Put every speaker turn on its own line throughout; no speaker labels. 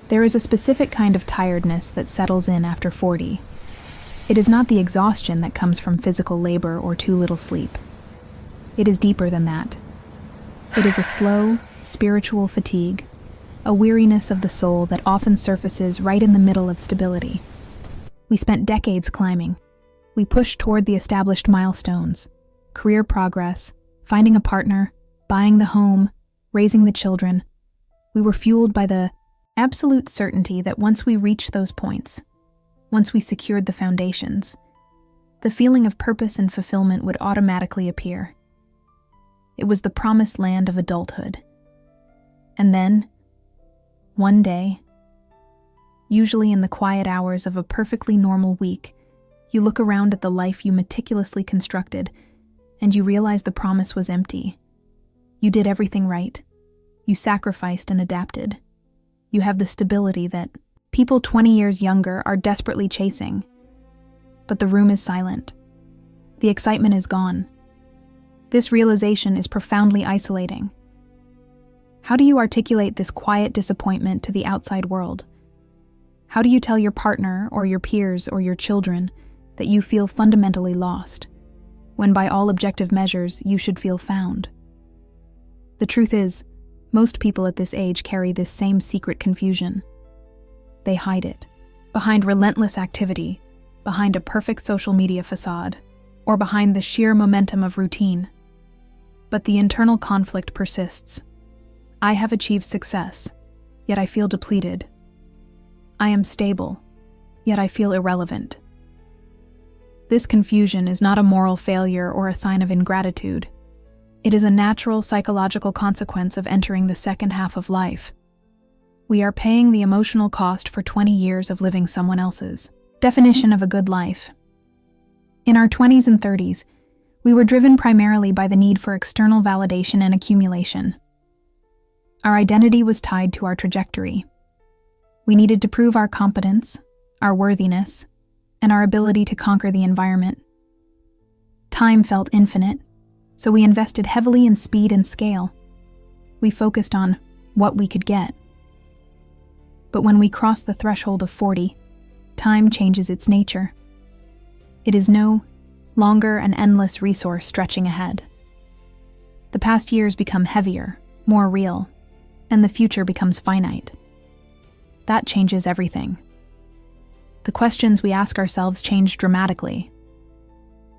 There is a specific kind of tiredness that settles in after 40. It is not the exhaustion that comes from physical labor or too little sleep. It is deeper than that. It is a slow, spiritual fatigue, a weariness of the soul that often surfaces right in the middle of stability. We spent decades climbing. We pushed toward the established milestones, career progress, finding a partner, buying the home, raising the children. We were fueled by the absolute certainty that once we reached those points, once we secured the foundations, the feeling of purpose and fulfillment would automatically appear. It was the promised land of adulthood. And then, one day, usually in the quiet hours of a perfectly normal week, you look around at the life you meticulously constructed, and you realize the promise was empty. You did everything right. You sacrificed and adapted. You have the stability that people 20 years younger are desperately chasing. But the room is silent. The excitement is gone. This realization is profoundly isolating. How do you articulate this quiet disappointment to the outside world? How do you tell your partner or your peers or your children that you feel fundamentally lost, when by all objective measures you should feel found? The truth is, most people at this age carry this same secret confusion. They hide it behind relentless activity, behind a perfect social media facade, or behind the sheer momentum of routine. But the internal conflict persists. I have achieved success, yet I feel depleted. I am stable, yet I feel irrelevant. This confusion is not a moral failure or a sign of ingratitude. It is a natural psychological consequence of entering the second half of life. We are paying the emotional cost for 20 years of living someone else's definition of a good life. In our 20s and 30s, we were driven primarily by the need for external validation and accumulation. Our identity was tied to our trajectory. We needed to prove our competence, our worthiness, and our ability to conquer the environment. Time felt infinite, so we invested heavily in speed and scale. We focused on what we could get. But when we cross the threshold of 40, time changes its nature. It is no longer an endless resource stretching ahead. The past years become heavier, more real, and the future becomes finite. That changes everything. The questions we ask ourselves change dramatically.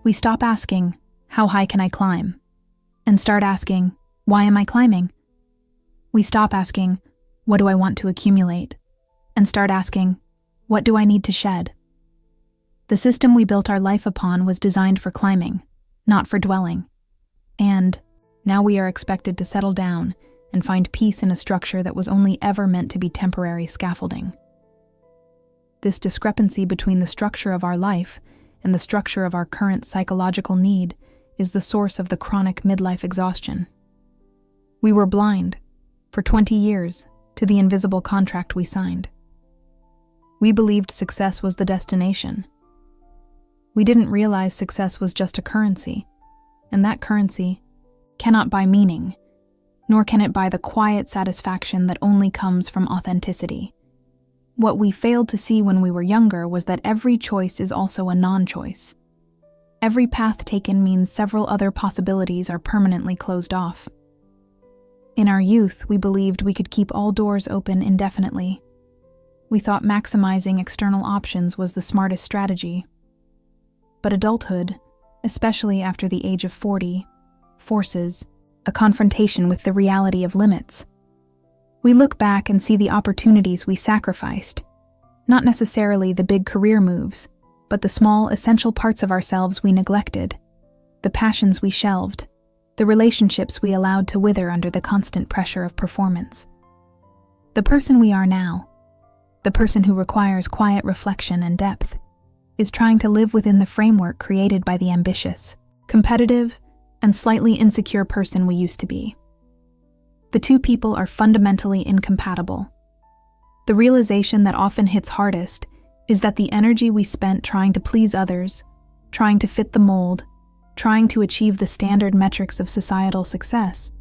We stop asking, "How high can I climb?" and start asking, "Why am I climbing?" We stop asking, "What do I want to accumulate?" and start asking, "What do I need to shed?" The system we built our life upon was designed for climbing, not for dwelling. And now we are expected to settle down and find peace in a structure that was only ever meant to be temporary scaffolding. This discrepancy between the structure of our life and the structure of our current psychological need is the source of the chronic midlife exhaustion. We were blind, for 20 years, to the invisible contract we signed. We believed success was the destination. We didn't realize success was just a currency, and that currency cannot buy meaning, nor can it buy the quiet satisfaction that only comes from authenticity. What we failed to see when we were younger was that every choice is also a non-choice. Every path taken means several other possibilities are permanently closed off. In our youth, we believed we could keep all doors open indefinitely. We thought maximizing external options was the smartest strategy. But adulthood, especially after the age of 40, forces a confrontation with the reality of limits. We look back and see the opportunities we sacrificed, not necessarily the big career moves, but the small, essential parts of ourselves we neglected, the passions we shelved, the relationships we allowed to wither under the constant pressure of performance. The person we are now, the person who requires quiet reflection and depth, is trying to live within the framework created by the ambitious, competitive, and slightly insecure person we used to be. The two people are fundamentally incompatible. The realization that often hits hardest is that the energy we spent trying to please others, trying to fit the mold, trying to achieve the standard metrics of societal success,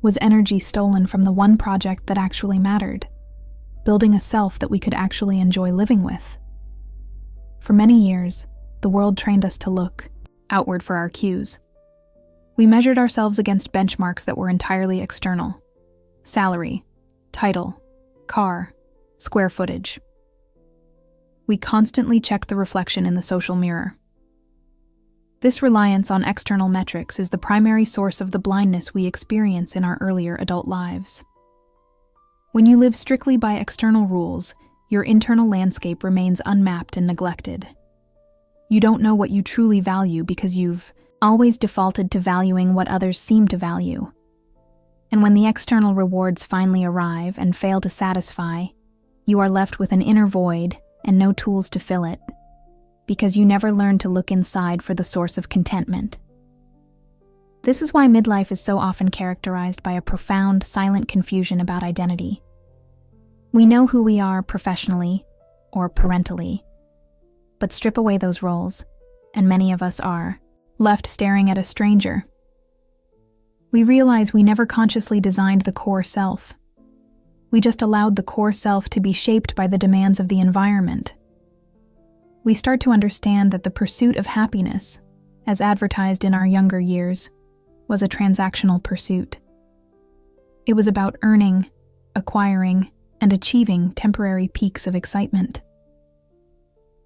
was energy stolen from the one project that actually mattered. building a self that we could actually enjoy living with. For many years, the world trained us to look outward for our cues. We measured ourselves against benchmarks that were entirely external: salary, title, car, square footage. We constantly checked the reflection in the social mirror. This reliance on external metrics is the primary source of the blindness we experience in our earlier adult lives. When you live strictly by external rules, your internal landscape remains unmapped and neglected. You don't know what you truly value because you've always defaulted to valuing what others seem to value. And when the external rewards finally arrive and fail to satisfy, you are left with an inner void and no tools to fill it, because you never learned to look inside for the source of contentment. This is why midlife is so often characterized by a profound, silent confusion about identity. We know who we are professionally or parentally, but strip away those roles, and many of us are left staring at a stranger. We realize we never consciously designed the core self. We just allowed the core self to be shaped by the demands of the environment. We start to understand that the pursuit of happiness, as advertised in our younger years, was a transactional pursuit. It was about earning, acquiring, and achieving temporary peaks of excitement.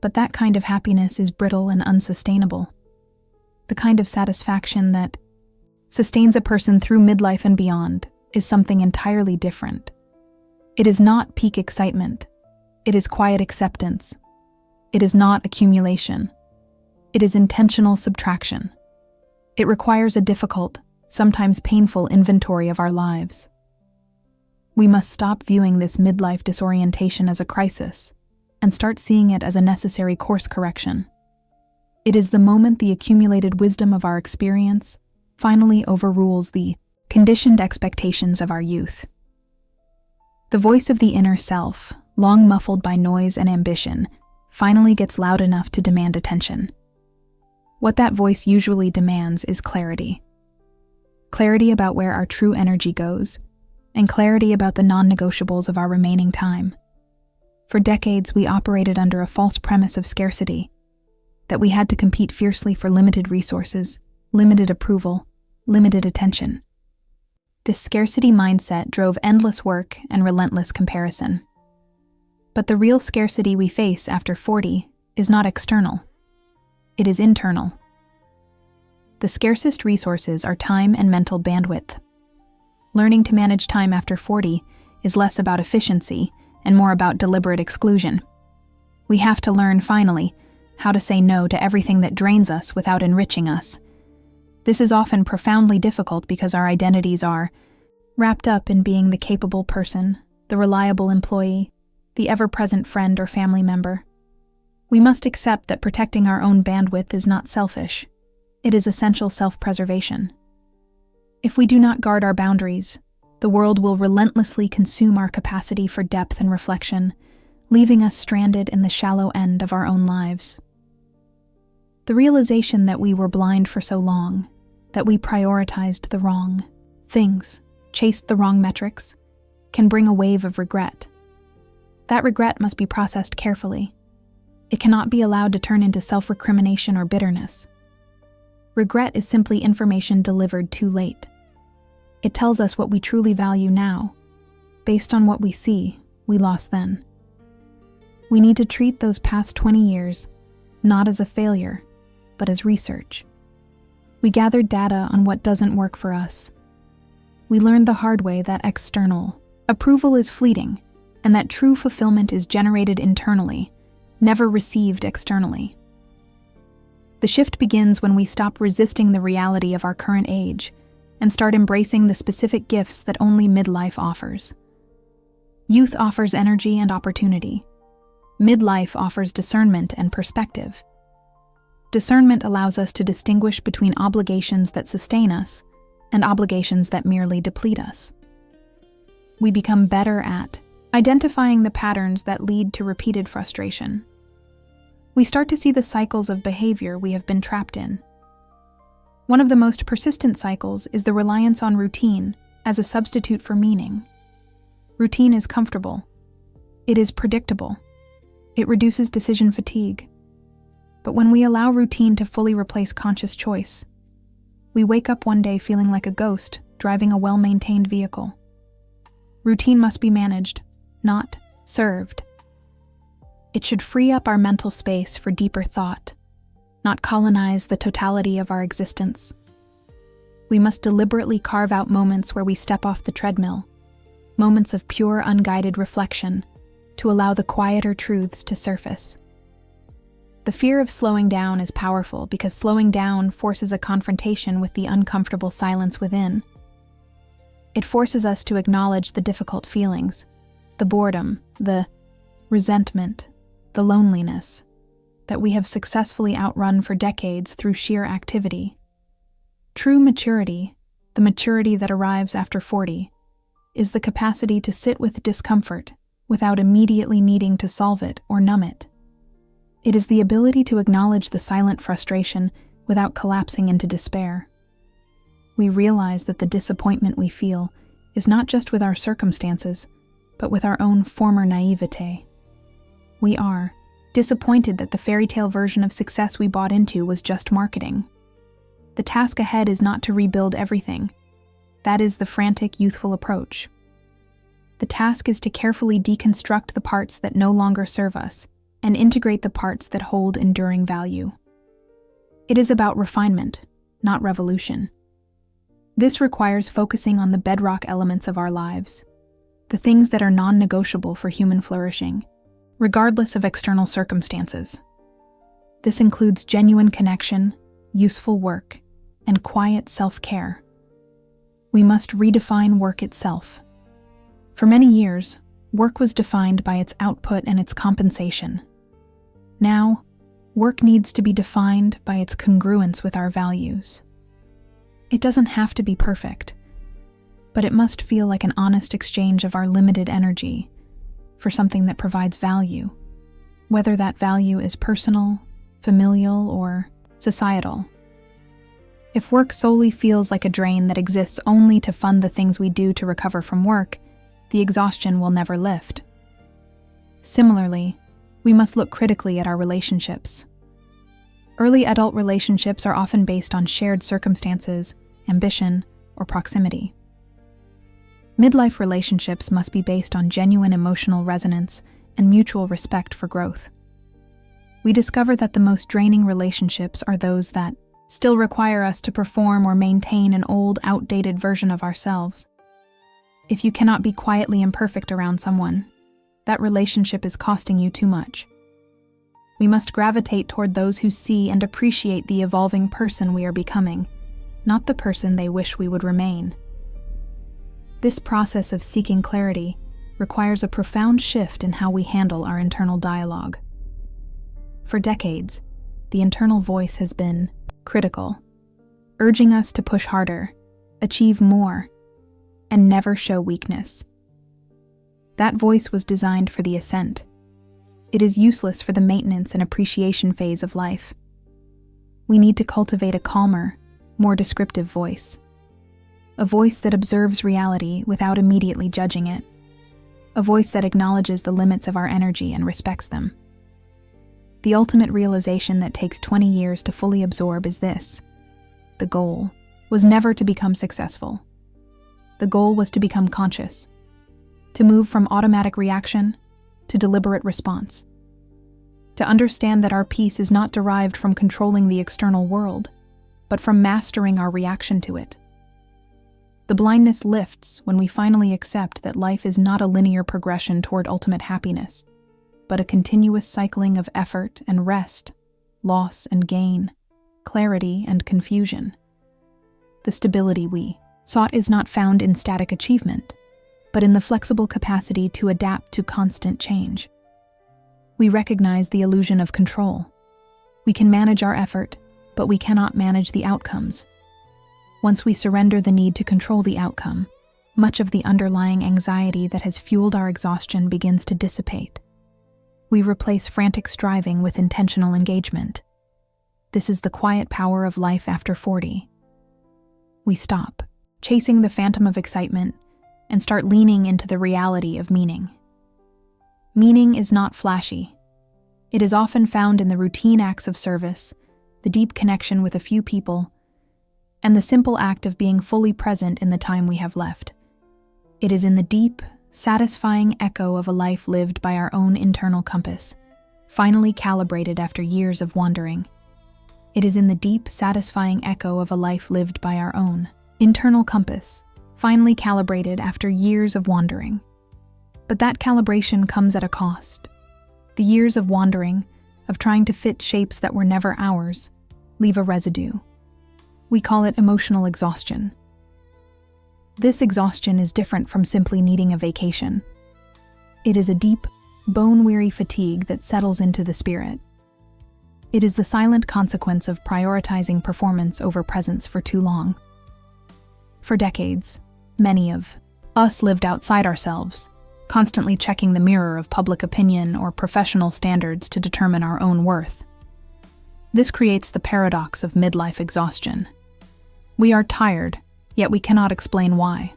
But that kind of happiness is brittle and unsustainable. The kind of satisfaction that sustains a person through midlife and beyond is something entirely different. It is not peak excitement. It is quiet acceptance. It is not accumulation. It is intentional subtraction. It requires a difficult, sometimes painful inventory of our lives. We must stop viewing this midlife disorientation as a crisis and start seeing it as a necessary course correction. It is the moment the accumulated wisdom of our experience finally overrules the conditioned expectations of our youth. The voice of the inner self, long muffled by noise and ambition, finally gets loud enough to demand attention. What that voice usually demands is clarity. Clarity about where our true energy goes, and clarity about the non-negotiables of our remaining time. For decades, we operated under a false premise of scarcity, that we had to compete fiercely for limited resources, limited approval, limited attention. This scarcity mindset drove endless work and relentless comparison. But the real scarcity we face after 40 is not external. It is internal. The scarcest resources are time and mental bandwidth. Learning to manage time after 40 is less about efficiency and more about deliberate exclusion. We have to learn, finally, how to say no to everything that drains us without enriching us. This is often profoundly difficult because our identities are wrapped up in being the capable person, the reliable employee, the ever-present friend or family member. We must accept that protecting our own bandwidth is not selfish. It is essential self-preservation. If we do not guard our boundaries, the world will relentlessly consume our capacity for depth and reflection, leaving us stranded in the shallow end of our own lives. The realization that we were blind for so long, that we prioritized the wrong things, chased the wrong metrics, can bring a wave of regret. That regret must be processed carefully. It cannot be allowed to turn into self-recrimination or bitterness. Regret is simply information delivered too late. It tells us what we truly value now, based on what we see we lost then. We need to treat those past 20 years not as a failure, but as research. We gathered data on what doesn't work for us. We learned the hard way that external approval is fleeting, and that true fulfillment is generated internally, never received externally. The shift begins when we stop resisting the reality of our current age and start embracing the specific gifts that only midlife offers. Youth offers energy and opportunity. Midlife offers discernment and perspective. Discernment allows us to distinguish between obligations that sustain us and obligations that merely deplete us. We become better at identifying the patterns that lead to repeated frustration. We start to see the cycles of behavior we have been trapped in. One of the most persistent cycles is the reliance on routine as a substitute for meaning. Routine is comfortable. It is predictable. It reduces decision fatigue. But when we allow routine to fully replace conscious choice, we wake up one day feeling like a ghost driving a well-maintained vehicle. Routine must be managed, not served. It should free up our mental space for deeper thought, not colonize the totality of our existence. We must deliberately carve out moments where we step off the treadmill, moments of pure, unguided reflection, to allow the quieter truths to surface. The fear of slowing down is powerful because slowing down forces a confrontation with the uncomfortable silence within. It forces us to acknowledge the difficult feelings, the boredom, the resentment, the loneliness that we have successfully outrun for decades through sheer activity. True maturity, the maturity that arrives after 40, is the capacity to sit with discomfort without immediately needing to solve it or numb it. It is the ability to acknowledge the silent frustration without collapsing into despair. We realize that the disappointment we feel is not just with our circumstances, but with our own former naivete. We are disappointed that the fairy tale version of success we bought into was just marketing. The task ahead is not to rebuild everything. That is the frantic, youthful approach. The task is to carefully deconstruct the parts that no longer serve us and integrate the parts that hold enduring value. It is about refinement, not revolution. This requires focusing on the bedrock elements of our lives, the things that are non-negotiable for human flourishing, regardless of external circumstances. This includes genuine connection, useful work, and quiet self-care. We must redefine work itself. For many years, work was defined by its output and its compensation. Now, work needs to be defined by its congruence with our values. It doesn't have to be perfect, but it must feel like an honest exchange of our limited energy for something that provides value, whether that value is personal, familial, or societal. If work solely feels like a drain that exists only to fund the things we do to recover from work, the exhaustion will never lift. Similarly, we must look critically at our relationships. Early adult relationships are often based on shared circumstances, ambition, or proximity. Midlife relationships must be based on genuine emotional resonance and mutual respect for growth. We discover that the most draining relationships are those that still require us to perform or maintain an old, outdated version of ourselves. If you cannot be quietly imperfect around someone, that relationship is costing you too much. We must gravitate toward those who see and appreciate the evolving person we are becoming, not the person they wish we would remain. This process of seeking clarity requires a profound shift in how we handle our internal dialogue. For decades, the internal voice has been critical, urging us to push harder, achieve more, and never show weakness. That voice was designed for the ascent. It is useless for the maintenance and appreciation phase of life. We need to cultivate a calmer, more descriptive voice. A voice that observes reality without immediately judging it. A voice that acknowledges the limits of our energy and respects them. The ultimate realization that takes 20 years to fully absorb is this: the goal was never to become successful. The goal was to become conscious, to move from automatic reaction to deliberate response, to understand that our peace is not derived from controlling the external world, but from mastering our reaction to it. The blindness lifts when we finally accept that life is not a linear progression toward ultimate happiness, but a continuous cycling of effort and rest, loss and gain, clarity and confusion. The stability we sought is not found in static achievement, but in the flexible capacity to adapt to constant change. We recognize the illusion of control. We can manage our effort, but we cannot manage the outcomes. Once we surrender the need to control the outcome, much of the underlying anxiety that has fueled our exhaustion begins to dissipate. We replace frantic striving with intentional engagement. This is the quiet power of life after 40. We stop chasing the phantom of excitement and start leaning into the reality of meaning. Meaning is not flashy. It is often found in the routine acts of service, the deep connection with a few people, and the simple act of being fully present in the time we have left. It is in the deep, satisfying echo of a life lived by our own internal compass, finally calibrated after years of wandering. It is in the deep, satisfying echo of a life lived by our own internal compass, finally calibrated after years of wandering. But that calibration comes at a cost. The years of wandering, of trying to fit shapes that were never ours, leave a residue. We call it emotional exhaustion. This exhaustion is different from simply needing a vacation. It is a deep, bone-weary fatigue that settles into the spirit. It is the silent consequence of prioritizing performance over presence for too long. For decades, many of us lived outside ourselves, constantly checking the mirror of public opinion or professional standards to determine our own worth. This creates the paradox of midlife exhaustion. We are tired, yet we cannot explain why.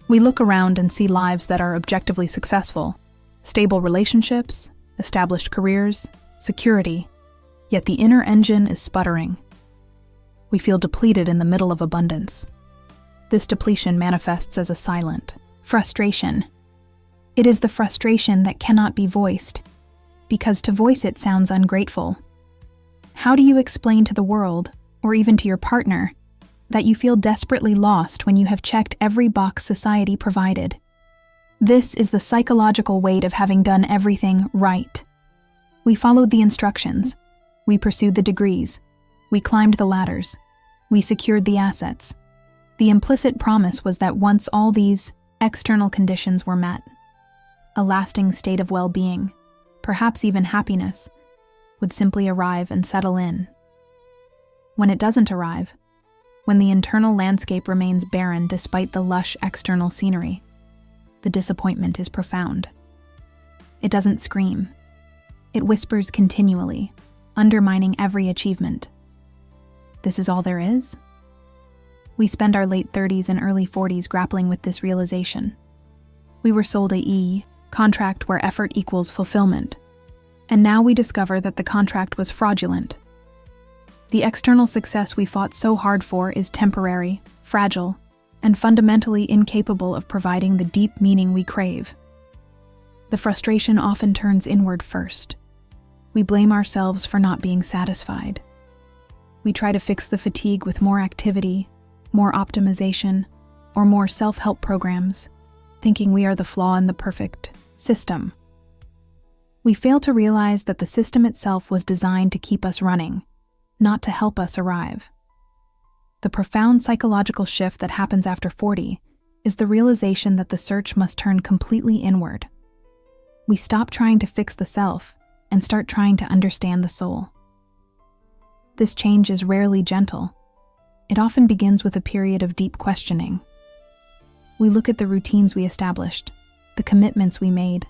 We look around and see lives that are objectively successful, stable relationships, established careers, security, yet the inner engine is sputtering. We feel depleted in the middle of abundance. This depletion manifests as a silent frustration. It is the frustration that cannot be voiced, because to voice it sounds ungrateful. How do you explain to the world, or even to your partner, that you feel desperately lost when you have checked every box society provided? This is the psychological weight of having done everything right. We followed the instructions. We pursued the degrees. We climbed the ladders. We secured the assets. The implicit promise was that once all these external conditions were met, a lasting state of well-being, perhaps even happiness, would simply arrive and settle in. When it doesn't arrive, when the internal landscape remains barren despite the lush external scenery, the disappointment is profound. It doesn't scream. It whispers continually, undermining every achievement. This is all there is? We spend our late 30s and early 40s grappling with this realization. We were sold a contract where effort equals fulfillment, and now we discover that the contract was fraudulent. The external success we fought so hard for is temporary, fragile, and fundamentally incapable of providing the deep meaning we crave. The frustration often turns inward first. We blame ourselves for not being satisfied. We try to fix the fatigue with more activity, more optimization, or more self-help programs, thinking we are the flaw in the perfect system. We fail to realize that the system itself was designed to keep us running, not to help us arrive. The profound psychological shift that happens after 40 is the realization that the search must turn completely inward. We stop trying to fix the self and start trying to understand the soul. This change is rarely gentle. It often begins with a period of deep questioning. We look at the routines we established, the commitments we made,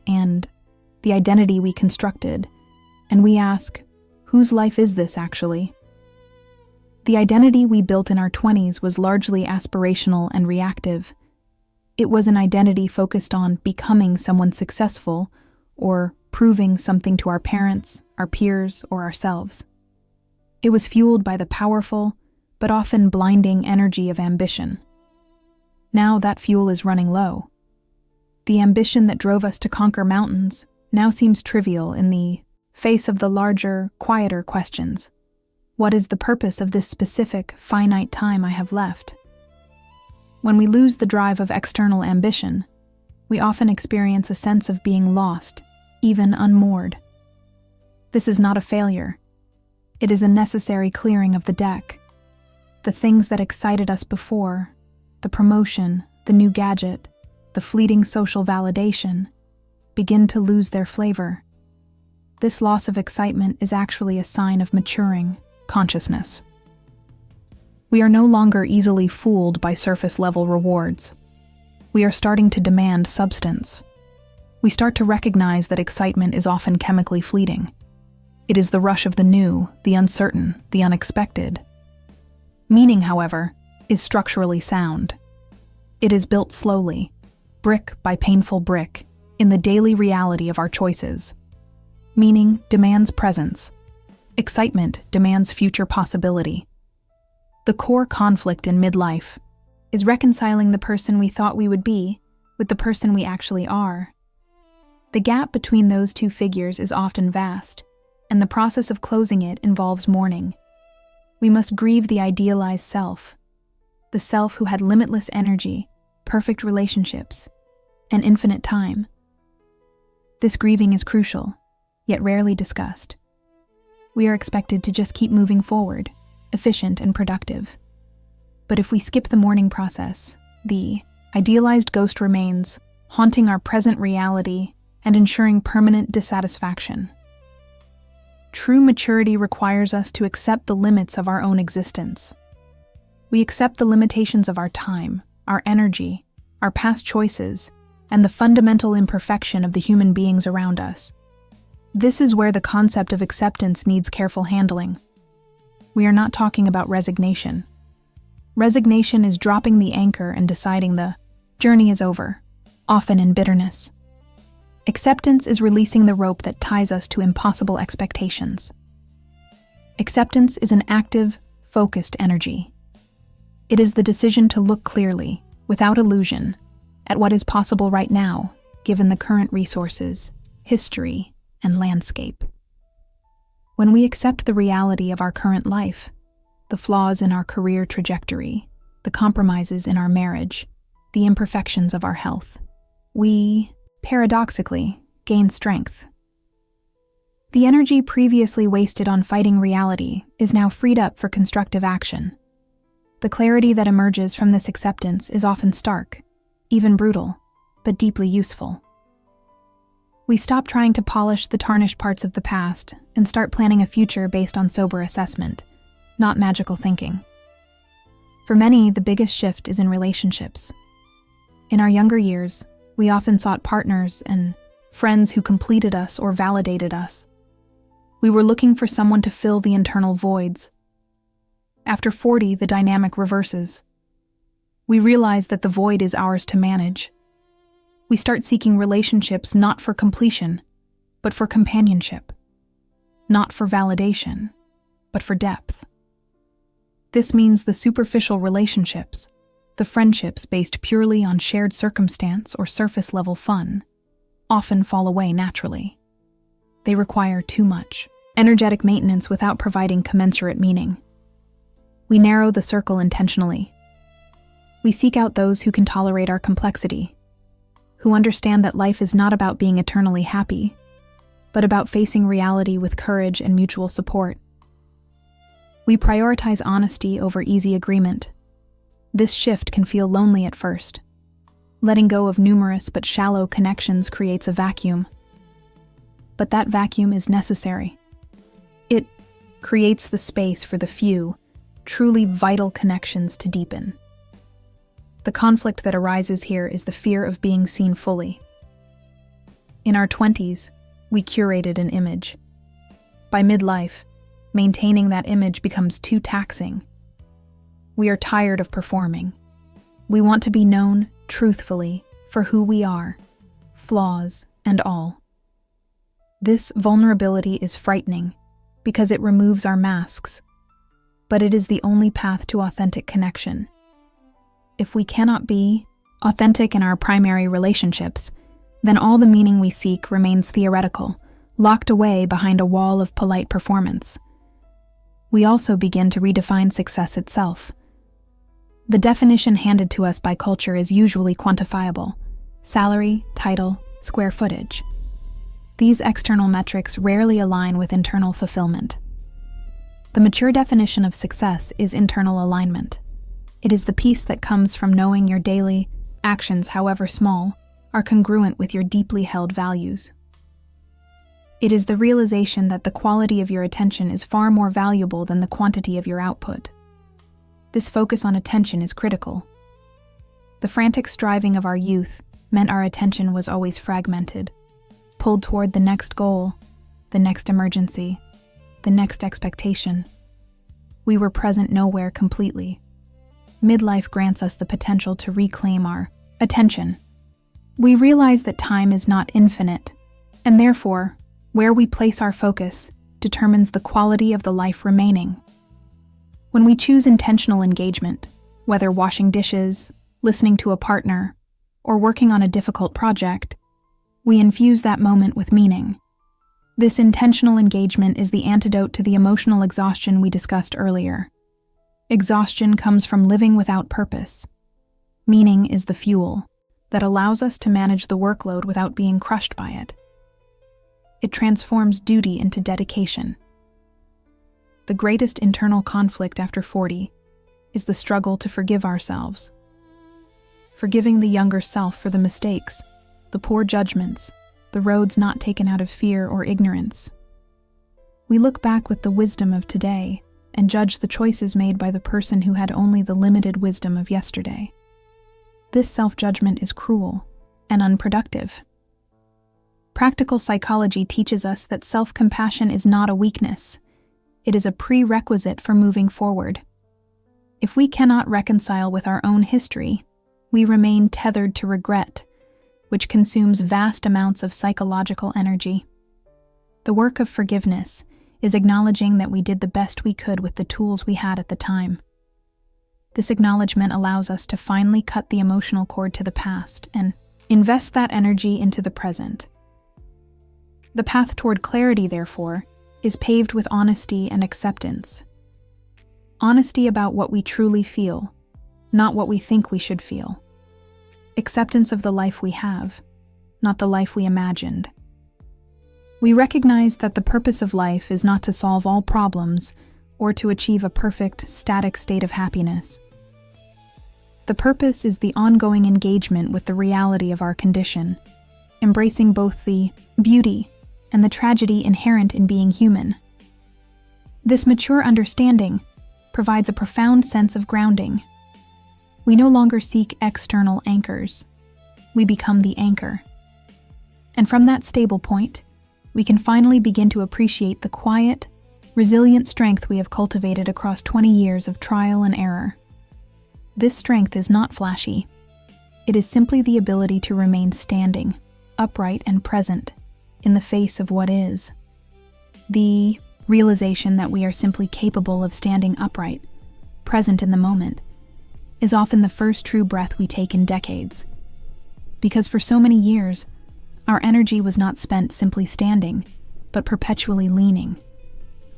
and the identity we constructed, and we ask, whose life is this actually? The identity we built in our 20s was largely aspirational and reactive. It was an identity focused on becoming someone successful or proving something to our parents, our peers, or ourselves. It was fueled by the powerful, but often blinding energy of ambition. Now that fuel is running low. The ambition that drove us to conquer mountains now seems trivial in the face of the larger, quieter questions. What is the purpose of this specific, finite time I have left? When we lose the drive of external ambition, we often experience a sense of being lost, even unmoored. This is not a failure. It is a necessary clearing of the deck. The things that excited us before, the promotion, the new gadget, the fleeting social validation, begin to lose their flavor. This loss of excitement is actually a sign of maturing consciousness. We are no longer easily fooled by surface-level rewards. We are starting to demand substance. We start to recognize that excitement is often chemically fleeting. It is the rush of the new, the uncertain, the unexpected. Meaning, however, is structurally sound. It is built slowly, brick by painful brick, in the daily reality of our choices. Meaning demands presence. Excitement demands future possibility. The core conflict in midlife is reconciling the person we thought we would be with the person we actually are. The gap between those two figures is often vast, and the process of closing it involves mourning. We must grieve the idealized self, the self who had limitless energy, perfect relationships, and infinite time. This grieving is crucial, yet rarely discussed. We are expected to just keep moving forward, efficient and productive. But if we skip the mourning process, the idealized ghost remains, haunting our present reality and ensuring permanent dissatisfaction. True maturity requires us to accept the limits of our own existence. We accept the limitations of our time, our energy, our past choices, and the fundamental imperfection of the human beings around us. This is where the concept of acceptance needs careful handling. We are not talking about resignation. Resignation is dropping the anchor and deciding the journey is over, often in bitterness. Acceptance is releasing the rope that ties us to impossible expectations. Acceptance is an active, focused energy. It is the decision to look clearly, without illusion, at what is possible right now, given the current resources, history, and landscape. When we accept the reality of our current life, the flaws in our career trajectory, the compromises in our marriage, the imperfections of our health, we, paradoxically, gain strength. The energy previously wasted on fighting reality is now freed up for constructive action. The clarity that emerges from this acceptance is often stark, even brutal, but deeply useful. We stop trying to polish the tarnished parts of the past and start planning a future based on sober assessment, not magical thinking. For many, the biggest shift is in relationships. In our younger years, we often sought partners and friends who completed us or validated us. We were looking for someone to fill the internal voids. After 40, the dynamic reverses. We realize that the void is ours to manage. We start seeking relationships not for completion, but for companionship. Not for validation, but for depth. This means the superficial relationships, the friendships based purely on shared circumstance or surface-level fun, often fall away naturally. They require too much energetic maintenance without providing commensurate meaning. We narrow the circle intentionally. We seek out those who can tolerate our complexity, who understand that life is not about being eternally happy, but about facing reality with courage and mutual support. We prioritize honesty over easy agreement. This shift can feel lonely at first. Letting go of numerous but shallow connections creates a vacuum. But that vacuum is necessary. It creates the space for the few, truly vital connections to deepen. The conflict that arises here is the fear of being seen fully. In our 20s, we curated an image. By midlife, maintaining that image becomes too taxing. We are tired of performing. We want to be known, truthfully, for who we are, flaws and all. This vulnerability is frightening because it removes our masks, but it is the only path to authentic connection. If we cannot be authentic in our primary relationships, then all the meaning we seek remains theoretical, locked away behind a wall of polite performance. We also begin to redefine success itself. The definition handed to us by culture is usually quantifiable: salary, title, square footage. These external metrics rarely align with internal fulfillment. The mature definition of success is internal alignment. It is the peace that comes from knowing your daily actions, however small, are congruent with your deeply held values. It is the realization that the quality of your attention is far more valuable than the quantity of your output. This focus on attention is critical. The frantic striving of our youth meant our attention was always fragmented, pulled toward the next goal, the next emergency, the next expectation. We were present nowhere completely. Midlife grants us the potential to reclaim our attention. We realize that time is not infinite, and therefore, where we place our focus determines the quality of the life remaining. When we choose intentional engagement, whether washing dishes, listening to a partner, or working on a difficult project, we infuse that moment with meaning. This intentional engagement is the antidote to the emotional exhaustion we discussed earlier. Exhaustion comes from living without purpose. Meaning is the fuel that allows us to manage the workload without being crushed by it. It transforms duty into dedication. The greatest internal conflict after 40 is the struggle to forgive ourselves. Forgiving the younger self for the mistakes, the poor judgments, the roads not taken out of fear or ignorance. We look back with the wisdom of today and judge the choices made by the person who had only the limited wisdom of yesterday. This self-judgment is cruel and unproductive. Practical psychology teaches us that self-compassion is not a weakness. It is a prerequisite for moving forward. If we cannot reconcile with our own history, we remain tethered to regret, which consumes vast amounts of psychological energy. The work of forgiveness is acknowledging that we did the best we could with the tools we had at the time. This acknowledgement allows us to finally cut the emotional cord to the past and invest that energy into the present. The path toward clarity, therefore, is paved with honesty and acceptance. Honesty about what we truly feel, not what we think we should feel. Acceptance of the life we have, not the life we imagined. We recognize that the purpose of life is not to solve all problems or to achieve a perfect, static state of happiness. The purpose is the ongoing engagement with the reality of our condition, embracing both the beauty and the tragedy inherent in being human. This mature understanding provides a profound sense of grounding. We no longer seek external anchors. We become the anchor. And from that stable point, we can finally begin to appreciate the quiet, resilient strength we have cultivated across 20 years of trial and error. This strength is not flashy. It is simply the ability to remain standing, upright and present, in the face of what is. The realization that we are simply capable of standing upright, present in the moment, is often the first true breath we take in decades. Because for so many years, our energy was not spent simply standing, but perpetually leaning.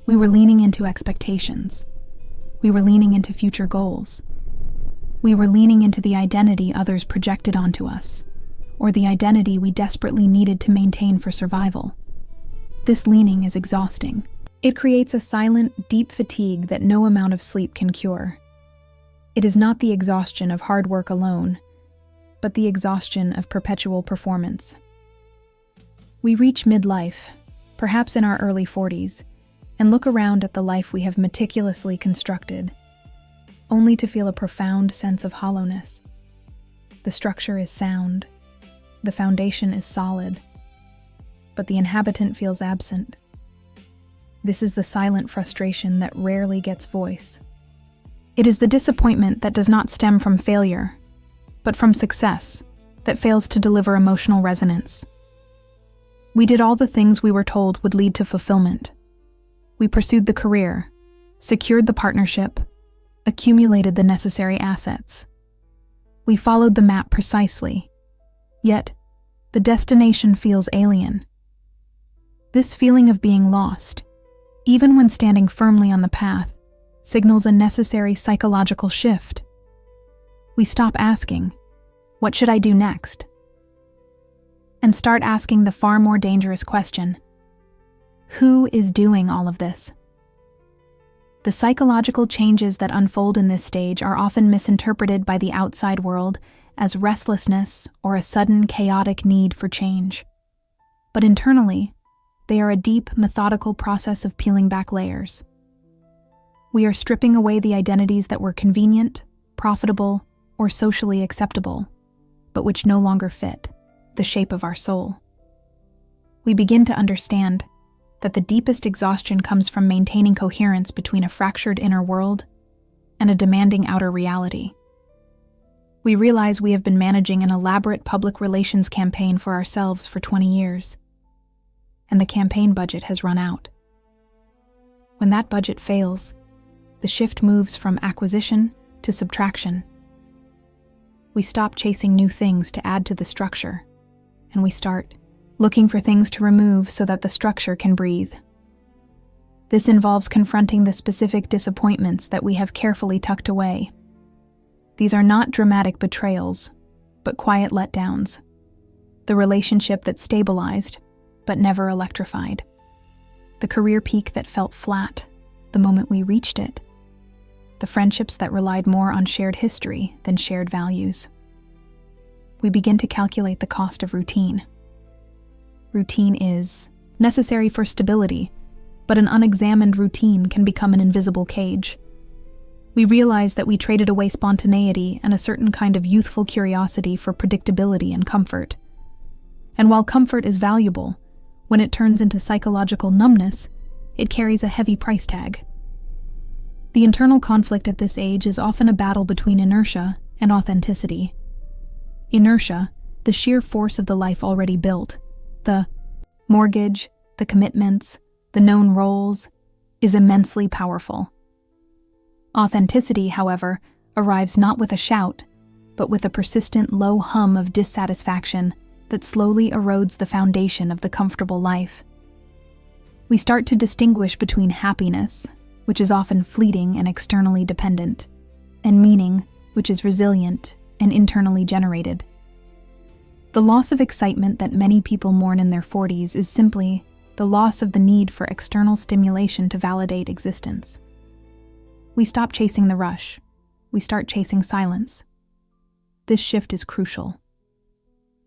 We were leaning into expectations. We were leaning into future goals. We were leaning into the identity others projected onto us, or the identity we desperately needed to maintain for survival. This leaning is exhausting. It creates a silent, deep fatigue that no amount of sleep can cure. It is not the exhaustion of hard work alone, but the exhaustion of perpetual performance. We reach midlife, perhaps in our early 40s, and look around at the life we have meticulously constructed, only to feel a profound sense of hollowness. The structure is sound, the foundation is solid, but the inhabitant feels absent. This is the silent frustration that rarely gets voice. It is the disappointment that does not stem from failure, but from success that fails to deliver emotional resonance. We did all the things we were told would lead to fulfillment. We pursued the career, secured the partnership, accumulated the necessary assets. We followed the map precisely, yet the destination feels alien. This feeling of being lost, even when standing firmly on the path, signals a necessary psychological shift. We stop asking, "What should I do next?" and start asking the far more dangerous question, "Who is doing all of this?" The psychological changes that unfold in this stage are often misinterpreted by the outside world as restlessness or a sudden chaotic need for change. But internally, they are a deep, methodical process of peeling back layers. We are stripping away the identities that were convenient, profitable, or socially acceptable, but which no longer fit the shape of our soul. We begin to understand that the deepest exhaustion comes from maintaining coherence between a fractured inner world and a demanding outer reality. We realize we have been managing an elaborate public relations campaign for ourselves for 20 years, and the campaign budget has run out. When that budget fails, the shift moves from acquisition to subtraction. We stop chasing new things to add to the structure, and we start looking for things to remove so that the structure can breathe. This involves confronting the specific disappointments that we have carefully tucked away. These are not dramatic betrayals, but quiet letdowns. The relationship that stabilized, but never electrified. The career peak that felt flat the moment we reached it. The friendships that relied more on shared history than shared values. We begin to calculate the cost of routine. Routine is necessary for stability, but an unexamined routine can become an invisible cage. We realize that we traded away spontaneity and a certain kind of youthful curiosity for predictability and comfort. And while comfort is valuable, when it turns into psychological numbness, it carries a heavy price tag. The internal conflict at this age is often a battle between inertia and authenticity. Inertia, the sheer force of the life already built, the mortgage, the commitments, the known roles, is immensely powerful. Authenticity, however, arrives not with a shout, but with a persistent low hum of dissatisfaction that slowly erodes the foundation of the comfortable life. We start to distinguish between happiness, which is often fleeting and externally dependent, and meaning, which is resilient and internally generated. The loss of excitement that many people mourn in their 40s is simply the loss of the need for external stimulation to validate existence. We stop chasing the rush. We start chasing silence. This shift is crucial.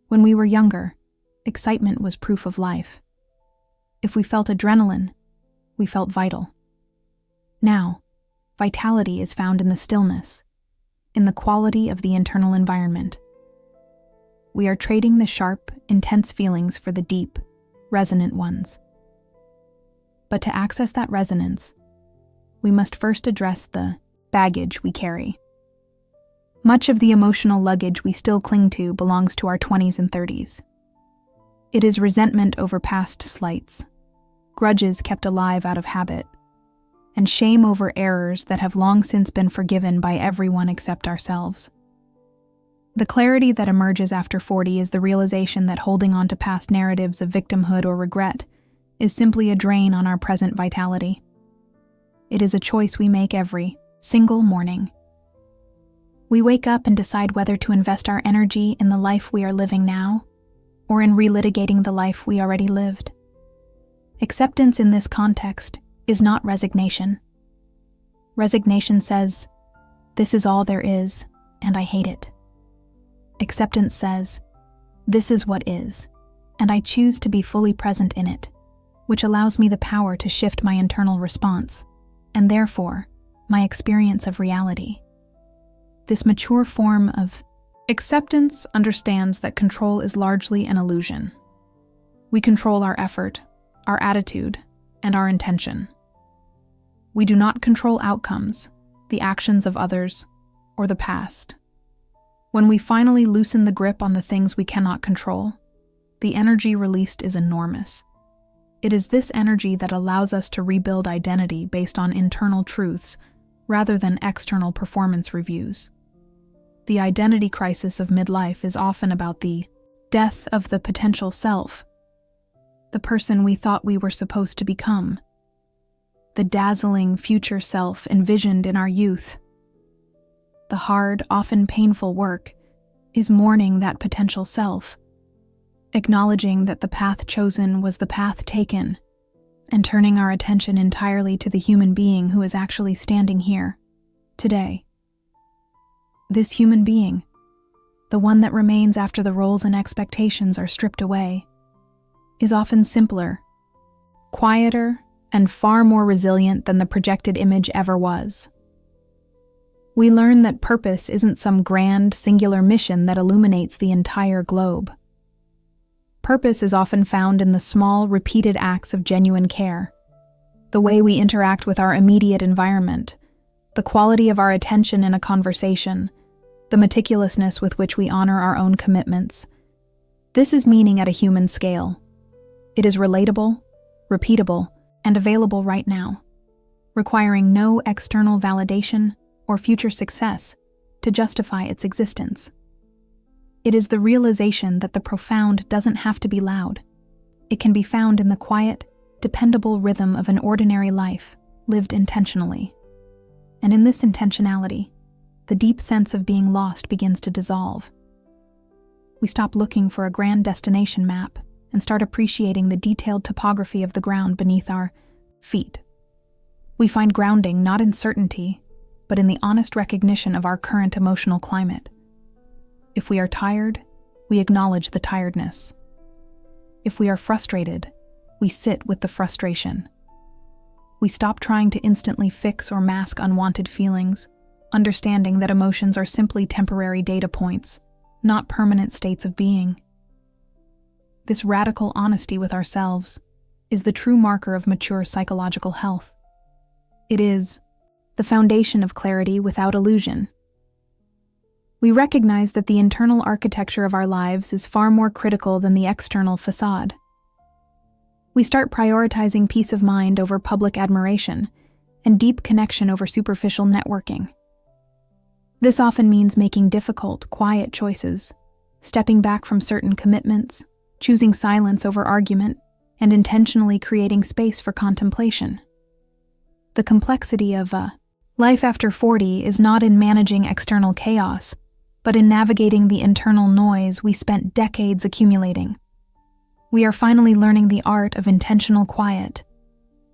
When we were younger, excitement was proof of life. If we felt adrenaline, we felt vital. Now, vitality is found in the stillness, in the quality of the internal environment. We are trading the sharp, intense feelings for the deep, resonant ones. But to access that resonance, we must first address the baggage we carry. Much of the emotional luggage we still cling to belongs to our 20s and 30s. It is resentment over past slights, grudges kept alive out of habit, and shame over errors that have long since been forgiven by everyone except ourselves. The clarity that emerges after 40 is the realization that holding on to past narratives of victimhood or regret is simply a drain on our present vitality. It is a choice we make every single morning. We wake up and decide whether to invest our energy in the life we are living now, or in relitigating the life we already lived. Acceptance in this context is not resignation. Resignation says, "This is all there is, and I hate it." Acceptance says, "This is what is, and I choose to be fully present in it," which allows me the power to shift my internal response, and therefore, my experience of reality. This mature form of acceptance understands that control is largely an illusion. We control our effort, our attitude, and our intention. We do not control outcomes, the actions of others, or the past. When we finally loosen the grip on the things we cannot control, the energy released is enormous. It is this energy that allows us to rebuild identity based on internal truths rather than external performance reviews. The identity crisis of midlife is often about the death of the potential self, the person we thought we were supposed to become, the dazzling future self envisioned in our youth. The hard, often painful work is mourning that potential self, acknowledging that the path chosen was the path taken, and turning our attention entirely to the human being who is actually standing here, today. This human being, the one that remains after the roles and expectations are stripped away, is often simpler, quieter, and far more resilient than the projected image ever was. We learn that purpose isn't some grand, singular mission that illuminates the entire globe. Purpose is often found in the small, repeated acts of genuine care, the way we interact with our immediate environment, the quality of our attention in a conversation, the meticulousness with which we honor our own commitments. This is meaning at a human scale. It is relatable, repeatable, and available right now, requiring no external validation or future success to justify its existence. It is the realization that the profound doesn't have to be loud. It can be found in the quiet, dependable rhythm of an ordinary life lived intentionally. And in this intentionality, the deep sense of being lost begins to dissolve. We stop looking for a grand destination map and start appreciating the detailed topography of the ground beneath our feet. We find grounding not in certainty, but in the honest recognition of our current emotional climate. If we are tired, we acknowledge the tiredness. If we are frustrated, we sit with the frustration. We stop trying to instantly fix or mask unwanted feelings, understanding that emotions are simply temporary data points, not permanent states of being. This radical honesty with ourselves is the true marker of mature psychological health. It is the foundation of clarity without illusion. We recognize that the internal architecture of our lives is far more critical than the external facade. We start prioritizing peace of mind over public admiration and deep connection over superficial networking. This often means making difficult, quiet choices, stepping back from certain commitments, choosing silence over argument, and intentionally creating space for contemplation. The complexity of life after 40 is not in managing external chaos, but in navigating the internal noise we spent decades accumulating. We are finally learning the art of intentional quiet,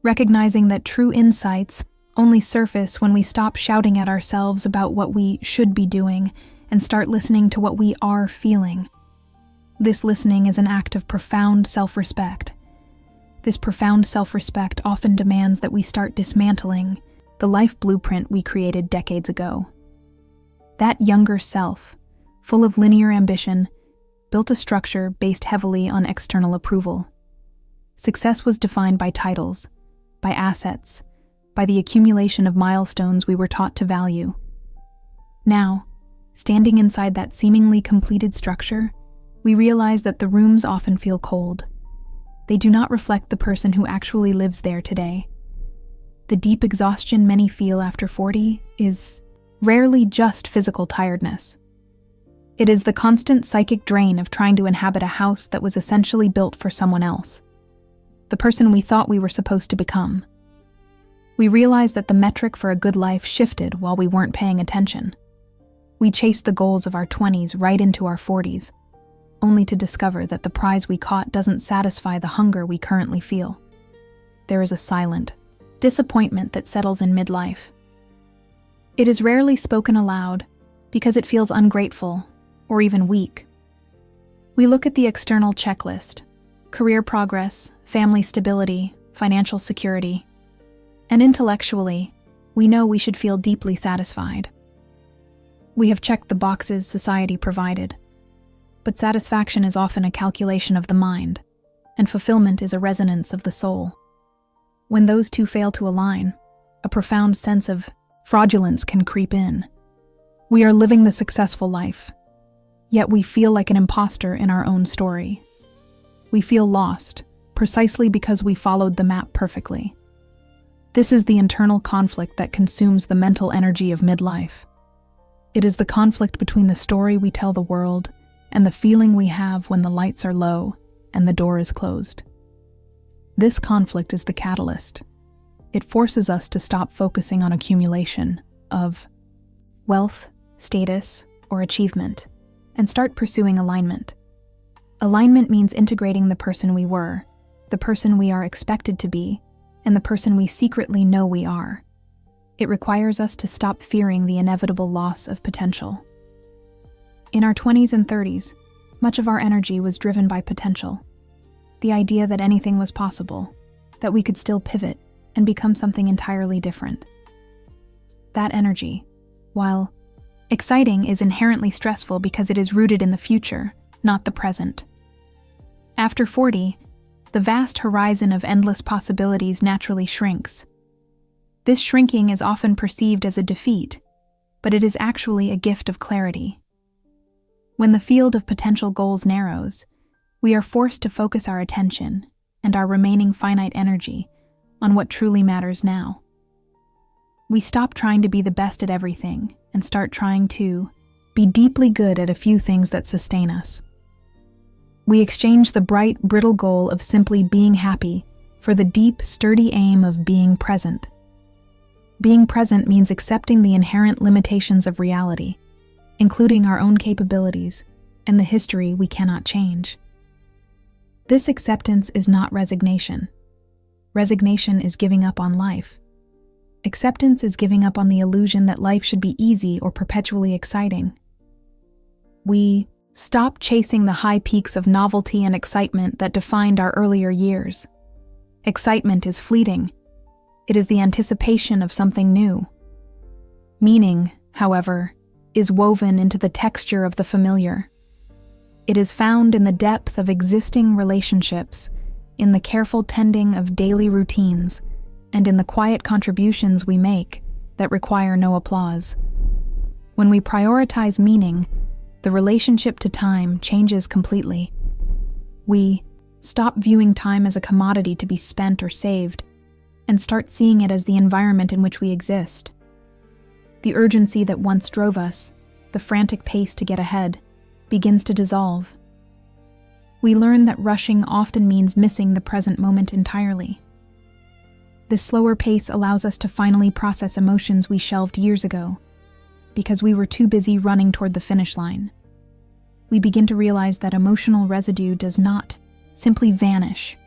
recognizing that true insights only surface when we stop shouting at ourselves about what we should be doing and start listening to what we are feeling. This listening is an act of profound self-respect. This profound self-respect often demands that we start dismantling the life blueprint we created decades ago. That younger self, full of linear ambition, built a structure based heavily on external approval. Success was defined by titles, by assets, by the accumulation of milestones we were taught to value. Now, standing inside that seemingly completed structure, we realize that the rooms often feel cold. They do not reflect the person who actually lives there today. The deep exhaustion many feel after 40 is rarely just physical tiredness. It is the constant psychic drain of trying to inhabit a house that was essentially built for someone else, the person we thought we were supposed to become. We realize that the metric for a good life shifted while we weren't paying attention. We chased the goals of our 20s right into our 40s, only to discover that the prize we caught doesn't satisfy the hunger we currently feel. There is a silent disappointment that settles in midlife. It is rarely spoken aloud because it feels ungrateful or even weak. We look at the external checklist: career progress, family stability, financial security, and intellectually, we know we should feel deeply satisfied. We have checked the boxes society provided, but satisfaction is often a calculation of the mind, and fulfillment is a resonance of the soul. When those two fail to align, a profound sense of fraudulence can creep in. We are living the successful life, yet we feel like an imposter in our own story. We feel lost, precisely because we followed the map perfectly. This is the internal conflict that consumes the mental energy of midlife. It is the conflict between the story we tell the world and the feeling we have when the lights are low and the door is closed. This conflict is the catalyst. It forces us to stop focusing on accumulation of wealth, status, or achievement, and start pursuing alignment. Alignment means integrating the person we were, the person we are expected to be, and the person we secretly know we are. It requires us to stop fearing the inevitable loss of potential. In our 20s and 30s, much of our energy was driven by potential. The idea that anything was possible, that we could still pivot and become something entirely different. That energy, while exciting, is inherently stressful because it is rooted in the future, not the present. After 40, the vast horizon of endless possibilities naturally shrinks. This shrinking is often perceived as a defeat, but it is actually a gift of clarity. When the field of potential goals narrows, we are forced to focus our attention and our remaining finite energy on what truly matters now. We stop trying to be the best at everything and start trying to be deeply good at a few things that sustain us. We exchange the bright, brittle goal of simply being happy for the deep, sturdy aim of being present. Being present means accepting the inherent limitations of reality, including our own capabilities and the history we cannot change. This acceptance is not resignation. Resignation is giving up on life. Acceptance is giving up on the illusion that life should be easy or perpetually exciting. We stop chasing the high peaks of novelty and excitement that defined our earlier years. Excitement is fleeting. It is the anticipation of something new. Meaning, however, is woven into the texture of the familiar. It is found in the depth of existing relationships, in the careful tending of daily routines, and in the quiet contributions we make that require no applause. When we prioritize meaning, the relationship to time changes completely. We stop viewing time as a commodity to be spent or saved, and start seeing it as the environment in which we exist. The urgency that once drove us, the frantic pace to get ahead, begins to dissolve. We learn that rushing often means missing the present moment entirely. This slower pace allows us to finally process emotions we shelved years ago, because we were too busy running toward the finish line. We begin to realize that emotional residue does not simply vanish.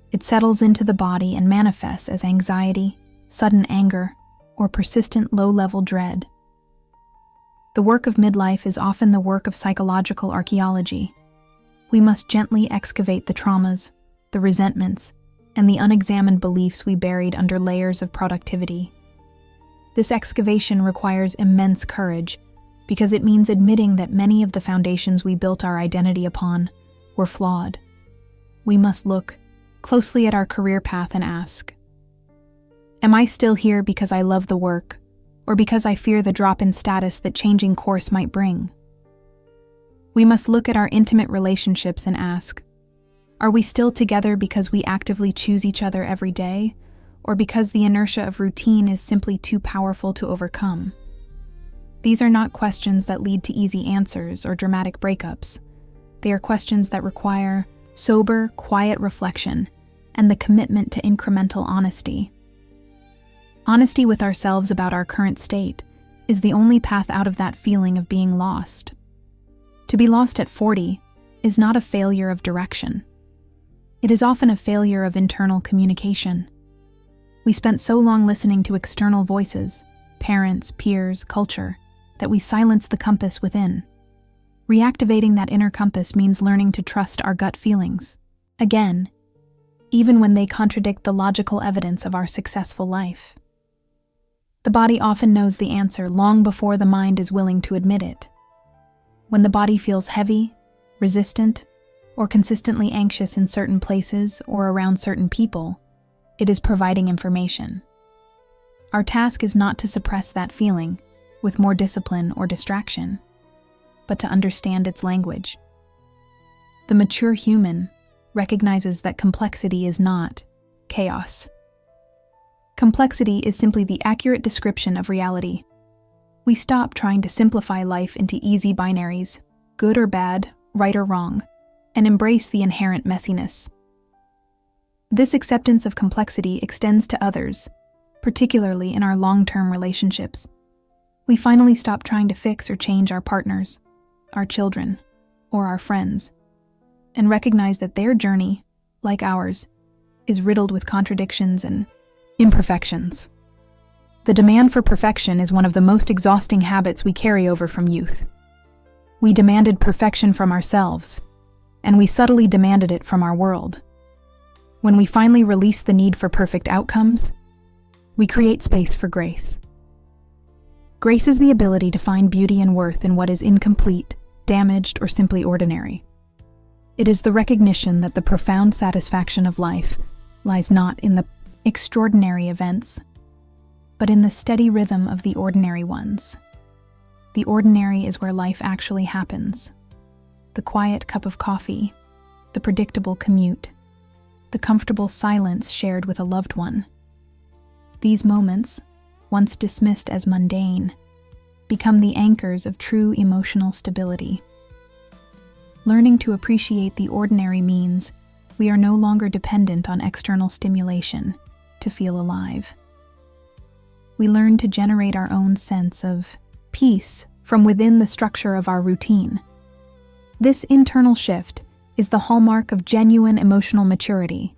It settles into the body and manifests as anxiety, sudden anger, or persistent low-level dread. The work of midlife is often the work of psychological archaeology. We must gently excavate the traumas, the resentments, and the unexamined beliefs we buried under layers of productivity. This excavation requires immense courage, because it means admitting that many of the foundations we built our identity upon were flawed. We must look closely at our career path and ask, am I still here because I love the work, or because I fear the drop in status that changing course might bring? We must look at our intimate relationships and ask, are we still together because we actively choose each other every day, or because the inertia of routine is simply too powerful to overcome? These are not questions that lead to easy answers or dramatic breakups. They are questions that require sober, quiet reflection and the commitment to incremental honesty. Honesty with ourselves about our current state is the only path out of that feeling of being lost. To be lost at 40 is not a failure of direction. It is often a failure of internal communication. We spent so long listening to external voices, parents, peers, culture, that we silenced the compass within. Reactivating that inner compass means learning to trust our gut feelings, again, even when they contradict the logical evidence of our successful life. The body often knows the answer long before the mind is willing to admit it. When the body feels heavy, resistant, or consistently anxious in certain places or around certain people, it is providing information. Our task is not to suppress that feeling with more discipline or distraction, but to understand its language. The mature human recognizes that complexity is not chaos. Complexity is simply the accurate description of reality. We stop trying to simplify life into easy binaries, good or bad, right or wrong, and embrace the inherent messiness. This acceptance of complexity extends to others, particularly in our long-term relationships. We finally stop trying to fix or change our partners, our children, or our friends, and recognize that their journey, like ours, is riddled with contradictions and imperfections. The demand for perfection is one of the most exhausting habits we carry over from youth. We demanded perfection from ourselves, and we subtly demanded it from our world. When we finally release the need for perfect outcomes, we create space for grace. Grace is the ability to find beauty and worth in what is incomplete, damaged, or simply ordinary. It is the recognition that the profound satisfaction of life lies not in the extraordinary events, but in the steady rhythm of the ordinary ones. the ordinary is where life actually happens. The quiet cup of coffee, the predictable commute, the comfortable silence shared with a loved one. These moments, once dismissed as mundane, become the anchors of true emotional stability. Learning to appreciate the ordinary means we are no longer dependent on external stimulation to feel alive. We learn to generate our own sense of peace from within the structure of our routine. This internal shift is the hallmark of genuine emotional maturity.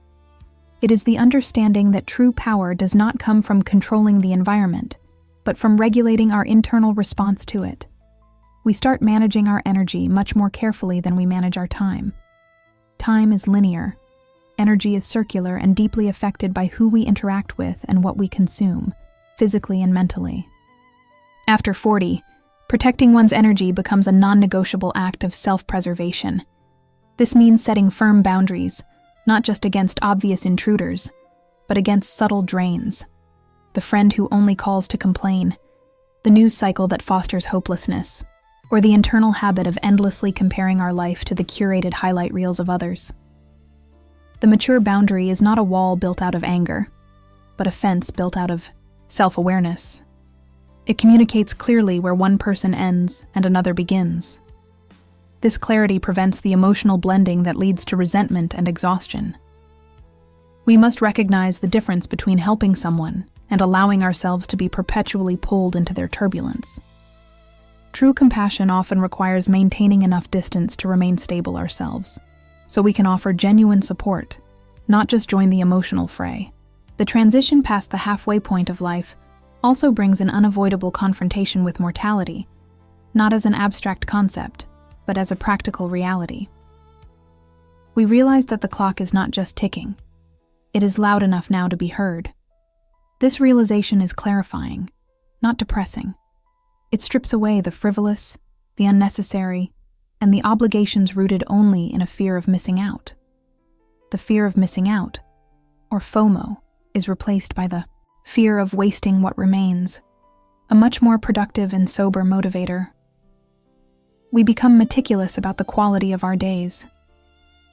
It is the understanding that true power does not come from controlling the environment, but from regulating our internal response to it. We start managing our energy much more carefully than we manage our time. Time is linear. Energy is circular and deeply affected by who we interact with and what we consume, physically and mentally. After 40, protecting one's energy becomes a non-negotiable act of self-preservation. This means setting firm boundaries, not just against obvious intruders, but against subtle drains. The friend who only calls to complain, the news cycle that fosters hopelessness, or the internal habit of endlessly comparing our life to the curated highlight reels of others. The mature boundary is not a wall built out of anger, but a fence built out of self-awareness. It communicates clearly where one person ends and another begins. This clarity prevents the emotional blending that leads to resentment and exhaustion. We must recognize the difference between helping someone and allowing ourselves to be perpetually pulled into their turbulence. True compassion often requires maintaining enough distance to remain stable ourselves, so we can offer genuine support, not just join the emotional fray. The transition past the halfway point of life also brings an unavoidable confrontation with mortality, not as an abstract concept, but as a practical reality. We realize that the clock is not just ticking. It is loud enough now to be heard. This realization is clarifying, not depressing. It strips away the frivolous, the unnecessary, and the obligations rooted only in a fear of missing out. The fear of missing out, or FOMO, is replaced by the fear of wasting what remains, a much more productive and sober motivator. We become meticulous about the quality of our days.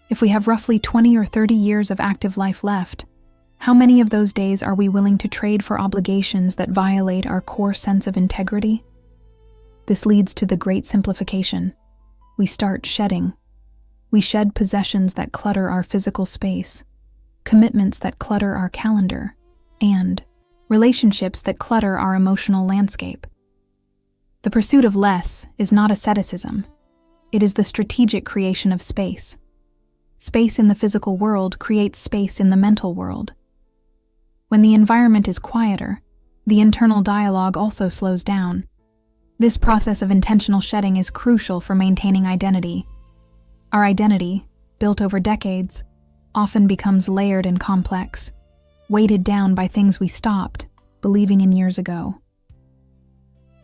If we have roughly 20 or 30 years of active life left, how many of those days are we willing to trade for obligations that violate our core sense of integrity? This leads to the great simplification. We start shedding. We shed possessions that clutter our physical space, commitments that clutter our calendar, and relationships that clutter our emotional landscape. The pursuit of less is not asceticism. It is the strategic creation of space. Space in the physical world creates space in the mental world. When the environment is quieter, the internal dialogue also slows down. This process of intentional shedding is crucial for maintaining identity. Our identity, built over decades, often becomes layered and complex, weighted down by things we stopped believing in years ago.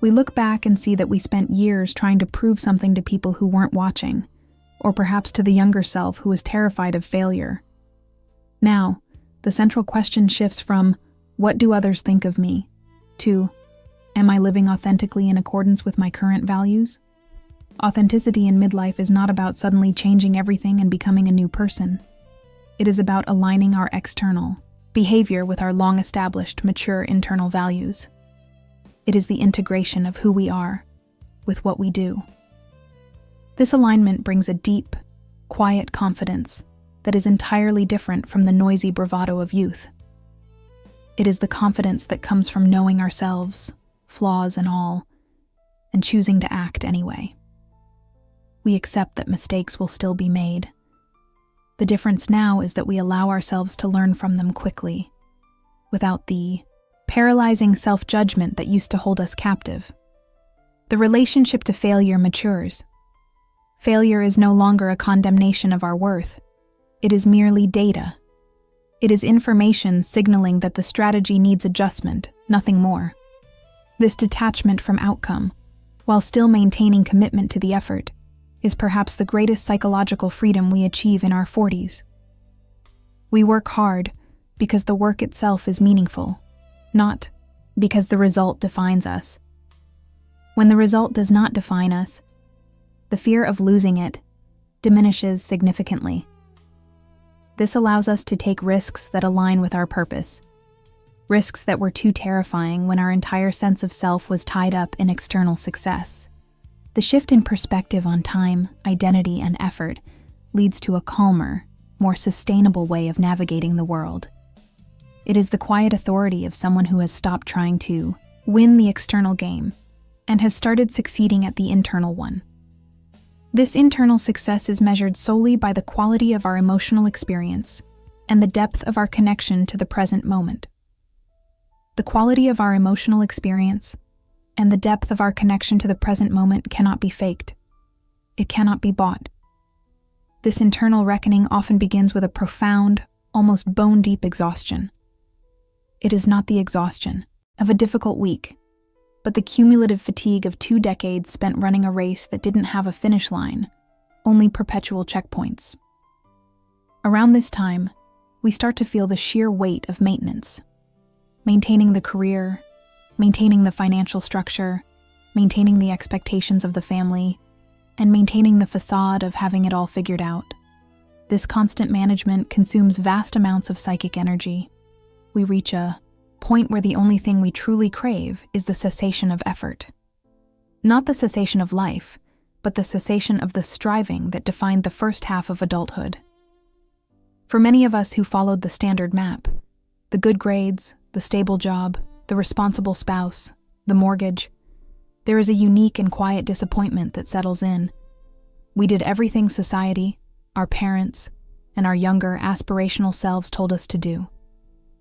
We look back and see that we spent years trying to prove something to people who weren't watching, or perhaps to the younger self who was terrified of failure. Now, the central question shifts from, "What do others think of me?" to, "Am I living authentically in accordance with my current values?" Authenticity in midlife is not about suddenly changing everything and becoming a new person. It is about aligning our external behavior with our long-established, mature internal values. It is the integration of who we are with what we do. This alignment brings a deep, quiet confidence that is entirely different from the noisy bravado of youth. It is the confidence that comes from knowing ourselves, flaws and all, and choosing to act anyway. We accept that mistakes will still be made. The difference now is that we allow ourselves to learn from them quickly, without the paralyzing self-judgment that used to hold us captive. The relationship to failure matures. Failure is no longer a condemnation of our worth. It is merely data. It is information signaling that the strategy needs adjustment, nothing more. This detachment from outcome, while still maintaining commitment to the effort, is perhaps the greatest psychological freedom we achieve in our 40s. We work hard because the work itself is meaningful, not because the result defines us. When the result does not define us, the fear of losing it diminishes significantly. This allows us to take risks that align with our purpose, risks that were too terrifying when our entire sense of self was tied up in external success. The shift in perspective on time, identity, and effort leads to a calmer, more sustainable way of navigating the world. It is the quiet authority of someone who has stopped trying to win the external game and has started succeeding at the internal one. This internal success is measured solely by the quality of our emotional experience and the depth of our connection to the present moment. The quality of our emotional experience and the depth of our connection to the present moment cannot be faked. It cannot be bought. This internal reckoning often begins with a profound, almost bone-deep exhaustion. It is not the exhaustion of a difficult week, but the cumulative fatigue of 2 decades spent running a race that didn't have a finish line, only perpetual checkpoints. Around this time, we start to feel the sheer weight of maintenance. Maintaining the career, maintaining the financial structure, maintaining the expectations of the family, and maintaining the facade of having it all figured out. This constant management consumes vast amounts of psychic energy. We reach a point where the only thing we truly crave is the cessation of effort. Not the cessation of life, but the cessation of the striving that defined the first half of adulthood. For many of us who followed the standard map, the good grades, the stable job, the responsible spouse, the mortgage, there is a unique and quiet disappointment that settles in. We did everything society, our parents, and our younger aspirational selves told us to do.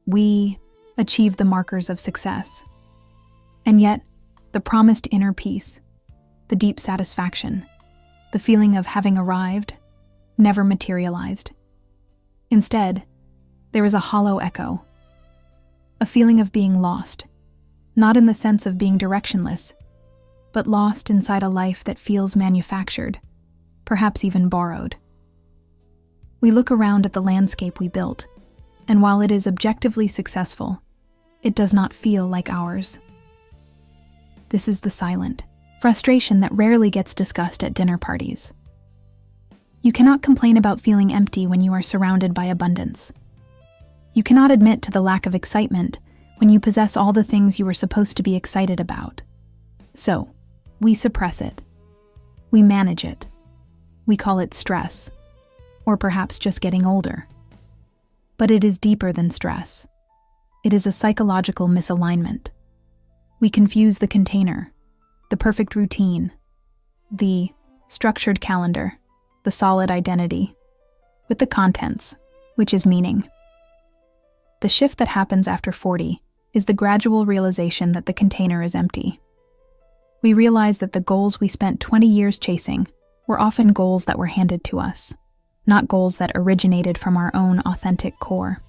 We achieved the markers of success. And yet, the promised inner peace, the deep satisfaction, the feeling of having arrived, never materialized. Instead, there is a hollow echo, a feeling of being lost, not in the sense of being directionless, but lost inside a life that feels manufactured, perhaps even borrowed. We look around at the landscape we built, and while it is objectively successful, it does not feel like ours. This is the silent frustration that rarely gets discussed at dinner parties. You cannot complain about feeling empty when you are surrounded by abundance. You cannot admit to the lack of excitement when you possess all the things you were supposed to be excited about. So, we suppress it. We manage it. We call it stress, or perhaps just getting older. But it is deeper than stress. It is a psychological misalignment. We confuse the container, the perfect routine, the structured calendar, the solid identity, with the contents, which is meaning. The shift that happens after 40 is the gradual realization that the container is empty. We realize that the goals we spent 20 years chasing were often goals that were handed to us, not goals that originated from our own authentic core.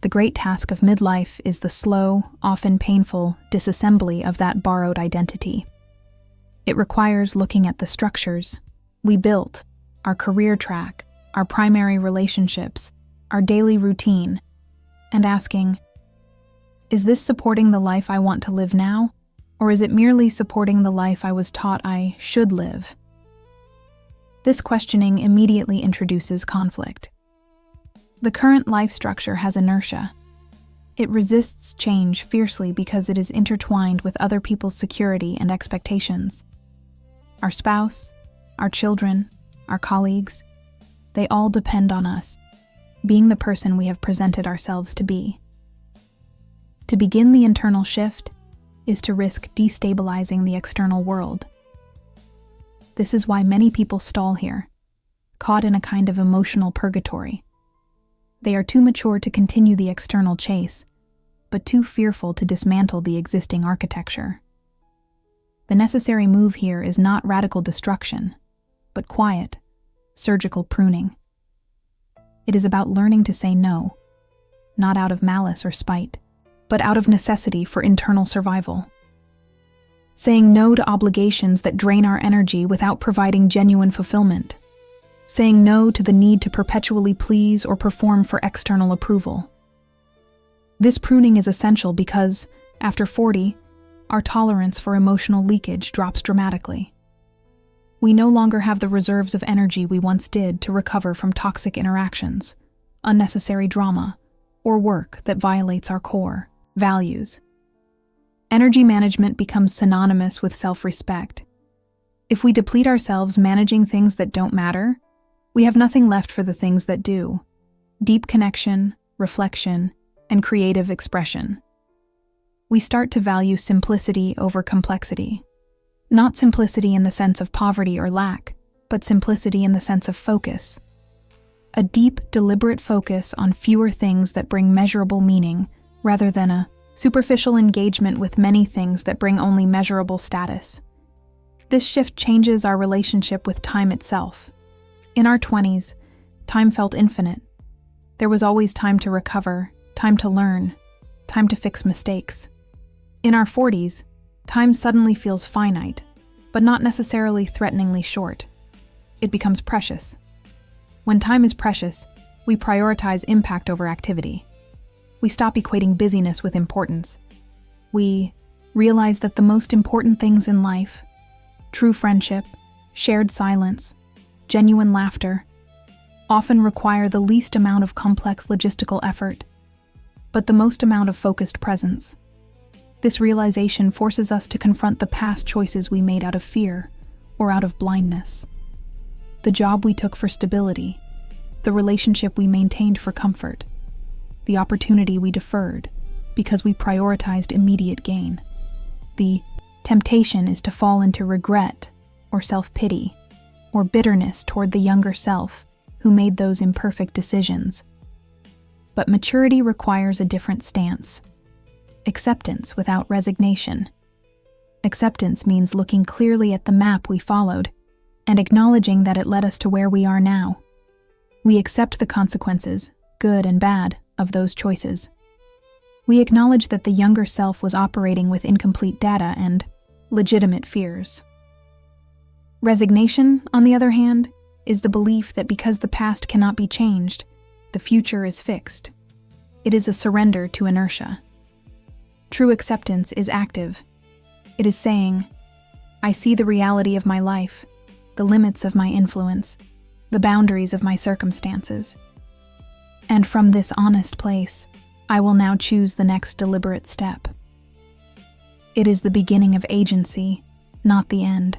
The great task of midlife is the slow, often painful disassembly of that borrowed identity. It requires looking at the structures we built, our career track, our primary relationships, our daily routine, and asking, is this supporting the life I want to live now, or is it merely supporting the life I was taught I should live? This questioning immediately introduces conflict. The current life structure has inertia. It resists change fiercely because it is intertwined with other people's security and expectations. Our spouse, our children, our colleagues, they all depend on us, being the person we have presented ourselves to be. To begin the internal shift is to risk destabilizing the external world. This is why many people stall here, caught in a kind of emotional purgatory. They are too mature to continue the external chase, but too fearful to dismantle the existing architecture. The necessary move here is not radical destruction, but quiet, surgical pruning. It is about learning to say no, not out of malice or spite, but out of necessity for internal survival. Saying no to obligations that drain our energy without providing genuine fulfillment. Saying no to the need to perpetually please or perform for external approval. This pruning is essential because, after 40, our tolerance for emotional leakage drops dramatically. We no longer have the reserves of energy we once did to recover from toxic interactions, unnecessary drama, or work that violates our core values. Energy management becomes synonymous with self-respect. If we deplete ourselves managing things that don't matter, we have nothing left for the things that do: deep connection, reflection, and creative expression. We start to value simplicity over complexity. Not simplicity in the sense of poverty or lack, but simplicity in the sense of focus. A deep, deliberate focus on fewer things that bring measurable meaning, rather than a superficial engagement with many things that bring only measurable status. This shift changes our relationship with time itself. In our 20s, time felt infinite. There was always time to recover, time to learn, time to fix mistakes. In our 40s, time suddenly feels finite, but not necessarily threateningly short. It becomes precious. When time is precious, we prioritize impact over activity. We stop equating busyness with importance. We realize that the most important things in life, true friendship, shared silence, genuine laughter, often require the least amount of complex logistical effort, but the most amount of focused presence. This realization forces us to confront the past choices we made out of fear or out of blindness. The job we took for stability, the relationship we maintained for comfort, the opportunity we deferred because we prioritized immediate gain. The temptation is to fall into regret or self-pity or bitterness toward the younger self who made those imperfect decisions. But maturity requires a different stance. Acceptance without resignation. Acceptance means looking clearly at the map we followed and acknowledging that it led us to where we are now. We accept the consequences, good and bad, of those choices. We acknowledge that the younger self was operating with incomplete data and legitimate fears. Resignation, on the other hand, is the belief that because the past cannot be changed, the future is fixed. It is a surrender to inertia. True acceptance is active. It is saying, I see the reality of my life, the limits of my influence, the boundaries of my circumstances. And from this honest place, I will now choose the next deliberate step. It is the beginning of agency, not the end.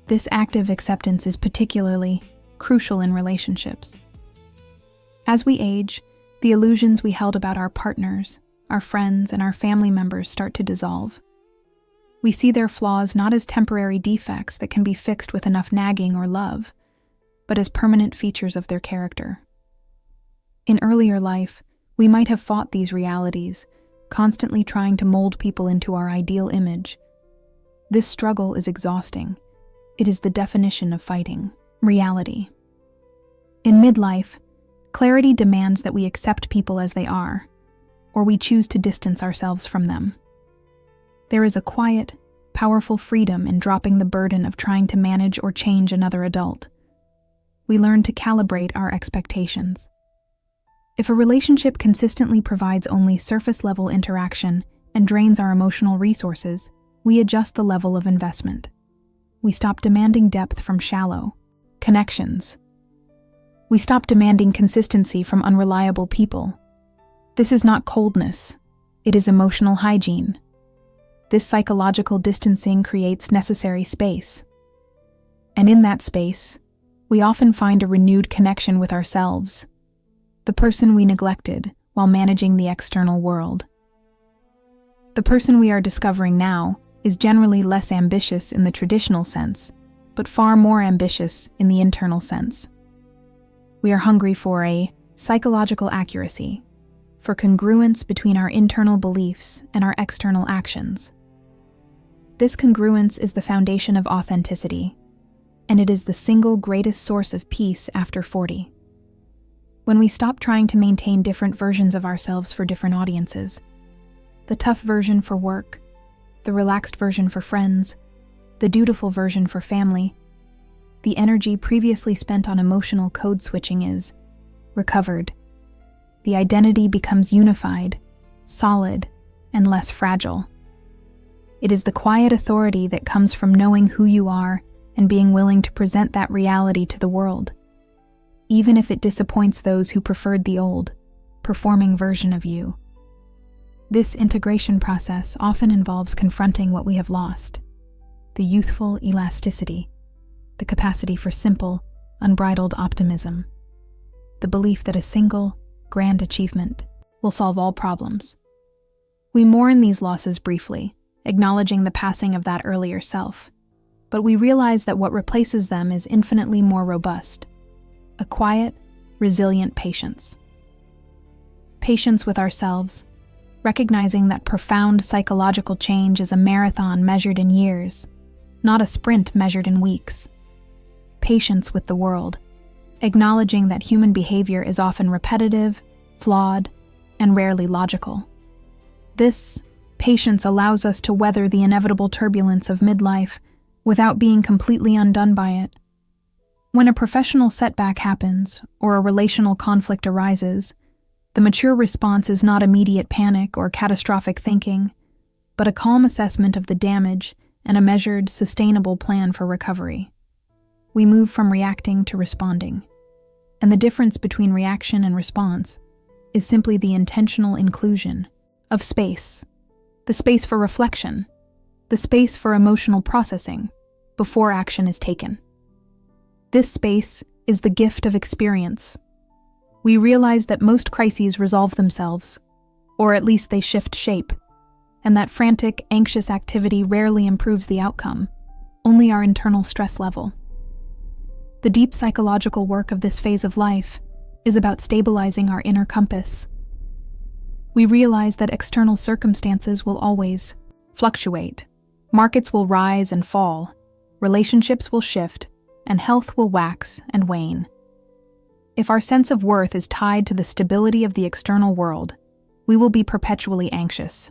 This active acceptance is particularly crucial in relationships. As we age, the illusions we held about our partners, our friends, and our family members start to dissolve. We see their flaws not as temporary defects that can be fixed with enough nagging or love, but as permanent features of their character. In earlier life, we might have fought these realities, constantly trying to mold people into our ideal image. This struggle is exhausting. It is the definition of fighting reality. In midlife, clarity demands that we accept people as they are, or we choose to distance ourselves from them. There is a quiet, powerful freedom in dropping the burden of trying to manage or change another adult. We learn to calibrate our expectations. If a relationship consistently provides only surface-level interaction and drains our emotional resources, we adjust the level of investment. We stop demanding depth from shallow connections. We stop demanding consistency from unreliable people. This is not coldness. It is emotional hygiene. This psychological distancing creates necessary space. And in that space, we often find a renewed connection with ourselves, the person we neglected while managing the external world. The person we are discovering now is generally less ambitious in the traditional sense, but far more ambitious in the internal sense. We are hungry for a psychological accuracy, for congruence between our internal beliefs and our external actions. This congruence is the foundation of authenticity, and it is the single greatest source of peace after 40. When we stop trying to maintain different versions of ourselves for different audiences, the tough version for work, the relaxed version for friends, the dutiful version for family, the energy previously spent on emotional code switching is recovered. The identity becomes unified, solid, and less fragile. It is the quiet authority that comes from knowing who you are and being willing to present that reality to the world, even if it disappoints those who preferred the old, performing version of you. This integration process often involves confronting what we have lost: the youthful elasticity, the capacity for simple, unbridled optimism, the belief that a single, grand achievement will solve all problems. We mourn these losses briefly, acknowledging the passing of that earlier self, but we realize that what replaces them is infinitely more robust: a quiet, resilient patience. Patience with ourselves, recognizing that profound psychological change is a marathon measured in years, not a sprint measured in weeks. Patience with the world, acknowledging that human behavior is often repetitive, flawed, and rarely logical. This patience allows us to weather the inevitable turbulence of midlife without being completely undone by it. When a professional setback happens or a relational conflict arises, the mature response is not immediate panic or catastrophic thinking, but a calm assessment of the damage and a measured, sustainable plan for recovery. We move from reacting to responding, and the difference between reaction and response is simply the intentional inclusion of space, the space for reflection, the space for emotional processing before action is taken. This space is the gift of experience. We realize that most crises resolve themselves, or at least they shift shape, and that frantic, anxious activity rarely improves the outcome, only our internal stress level. The deep psychological work of this phase of life is about stabilizing our inner compass. We realize that external circumstances will always fluctuate. Markets will rise and fall, relationships will shift, and health will wax and wane. If our sense of worth is tied to the stability of the external world, we will be perpetually anxious.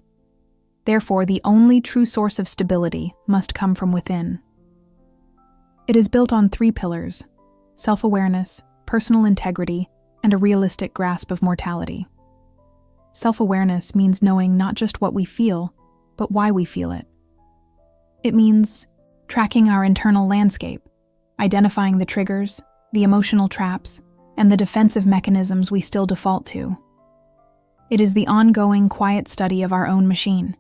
Therefore, the only true source of stability must come from within. It is built on 3 pillars: self-awareness, personal integrity, and a realistic grasp of mortality. Self-awareness means knowing not just what we feel, but why we feel it. It means tracking our internal landscape, identifying the triggers, the emotional traps, and the defensive mechanisms we still default to. It is the ongoing, quiet study of our own machine.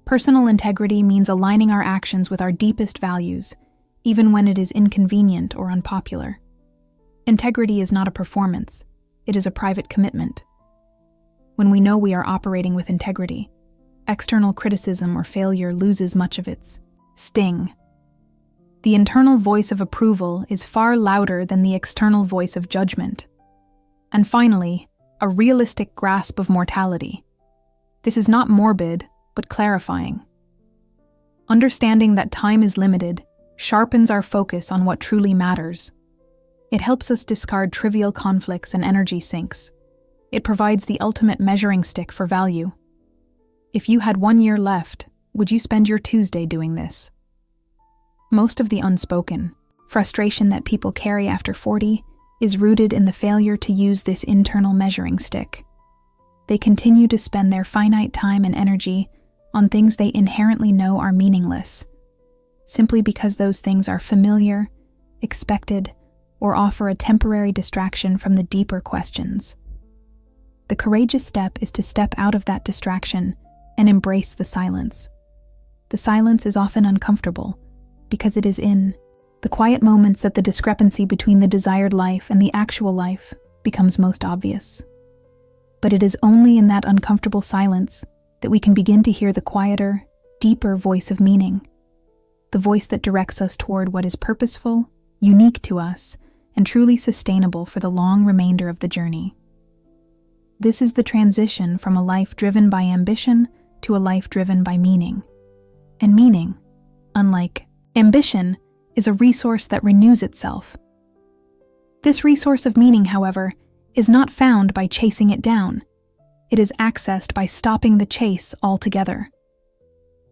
Personal integrity means aligning our actions with our deepest values, even when it is inconvenient or unpopular. Integrity is not a performance, it is a private commitment. When we know we are operating with integrity, external criticism or failure loses much of its sting. The internal voice of approval is far louder than the external voice of judgment. And finally, a realistic grasp of mortality. This is not morbid, but clarifying. Understanding that time is limited sharpens our focus on what truly matters. It helps us discard trivial conflicts and energy sinks. It provides the ultimate measuring stick for value. If you had 1 year left, would you spend your Tuesday doing this? Most of the unspoken frustration that people carry after 40 is rooted in the failure to use this internal measuring stick. They continue to spend their finite time and energy on things they inherently know are meaningless, simply because those things are familiar, expected, or offer a temporary distraction from the deeper questions. The courageous step is to step out of that distraction and embrace the silence. The silence is often uncomfortable, because it is in the quiet moments that the discrepancy between the desired life and the actual life becomes most obvious. But it is only in that uncomfortable silence that we can begin to hear the quieter, deeper voice of meaning, the voice that directs us toward what is purposeful, unique to us, and truly sustainable for the long remainder of the journey. This is the transition from a life driven by ambition to a life driven by meaning. And meaning, unlike ambition, is a resource that renews itself. This resource of meaning, however, is not found by chasing it down. It is accessed by stopping the chase altogether.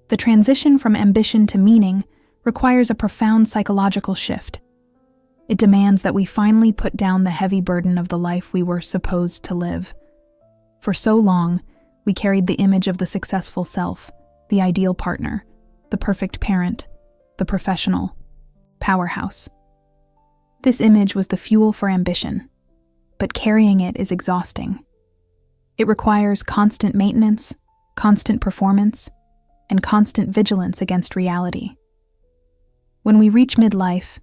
The transition from ambition to meaning requires a profound psychological shift. It demands that we finally put down the heavy burden of the life we were supposed to live. For so long, we carried the image of the successful self, the ideal partner, the perfect parent, the professional, powerhouse. This image was the fuel for ambition, but carrying it is exhausting. It requires constant maintenance, constant performance, and constant vigilance against reality. When we reach midlife,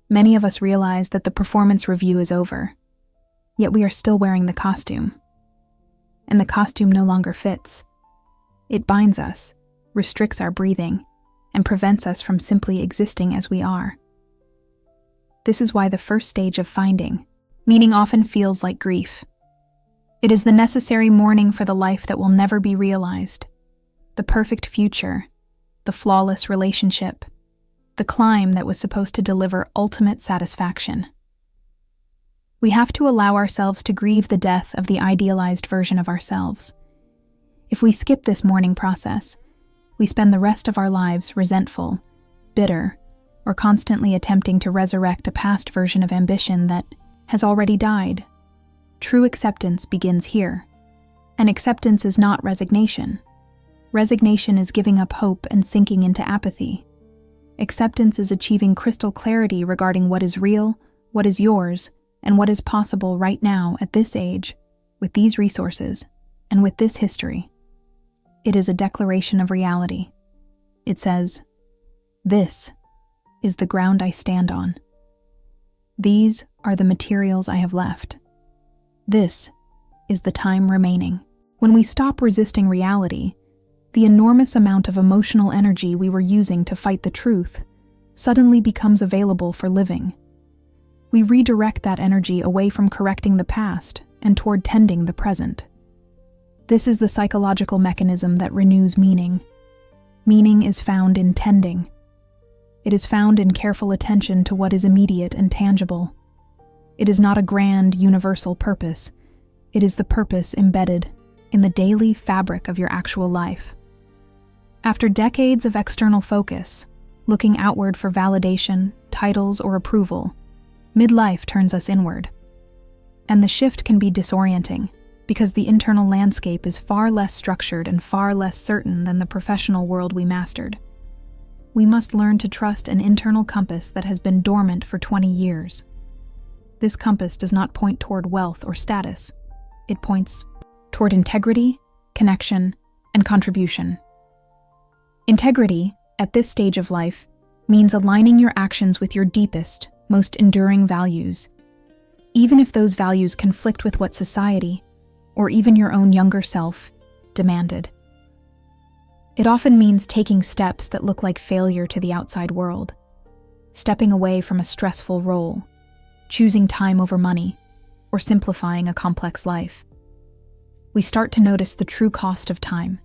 many of us realize that the performance review is over, yet we are still wearing the costume. And the costume no longer fits. It binds us, restricts our breathing, and prevents us from simply existing as we are. This is why the first stage of finding meaning often feels like grief. It is the necessary mourning for the life that will never be realized, the perfect future, the flawless relationship, the climb that was supposed to deliver ultimate satisfaction. We have to allow ourselves to grieve the death of the idealized version of ourselves. If we skip this mourning process, we spend the rest of our lives resentful, bitter, or constantly attempting to resurrect a past version of ambition that has already died. True acceptance begins here. And acceptance is not resignation. Resignation is giving up hope and sinking into apathy. Acceptance is achieving crystal clarity regarding what is real, what is yours, and what is possible right now at this age, with these resources, and with this history. It is a declaration of reality. It says, "This is the ground I stand on. These are the materials I have left. This is the time remaining." When we stop resisting reality, the enormous amount of emotional energy we were using to fight the truth suddenly becomes available for living. We redirect that energy away from correcting the past and toward tending the present. This is the psychological mechanism that renews meaning. Meaning is found in tending. It is found in careful attention to what is immediate and tangible. It is not a grand, universal purpose. It is the purpose embedded in the daily fabric of your actual life. After decades of external focus, looking outward for validation, titles, or approval, midlife turns us inward. And the shift can be disorienting, because the internal landscape is far less structured and far less certain than the professional world we mastered. We must learn to trust an internal compass that has been dormant for 20 years. This compass does not point toward wealth or status. It points toward integrity, connection, and contribution. Integrity, at this stage of life, means aligning your actions with your deepest, most enduring values, even if those values conflict with what society, or even your own younger self, demanded. It often means taking steps that look like failure to the outside world, stepping away from a stressful role, choosing time over money, or simplifying a complex life. We start to notice the true cost of time.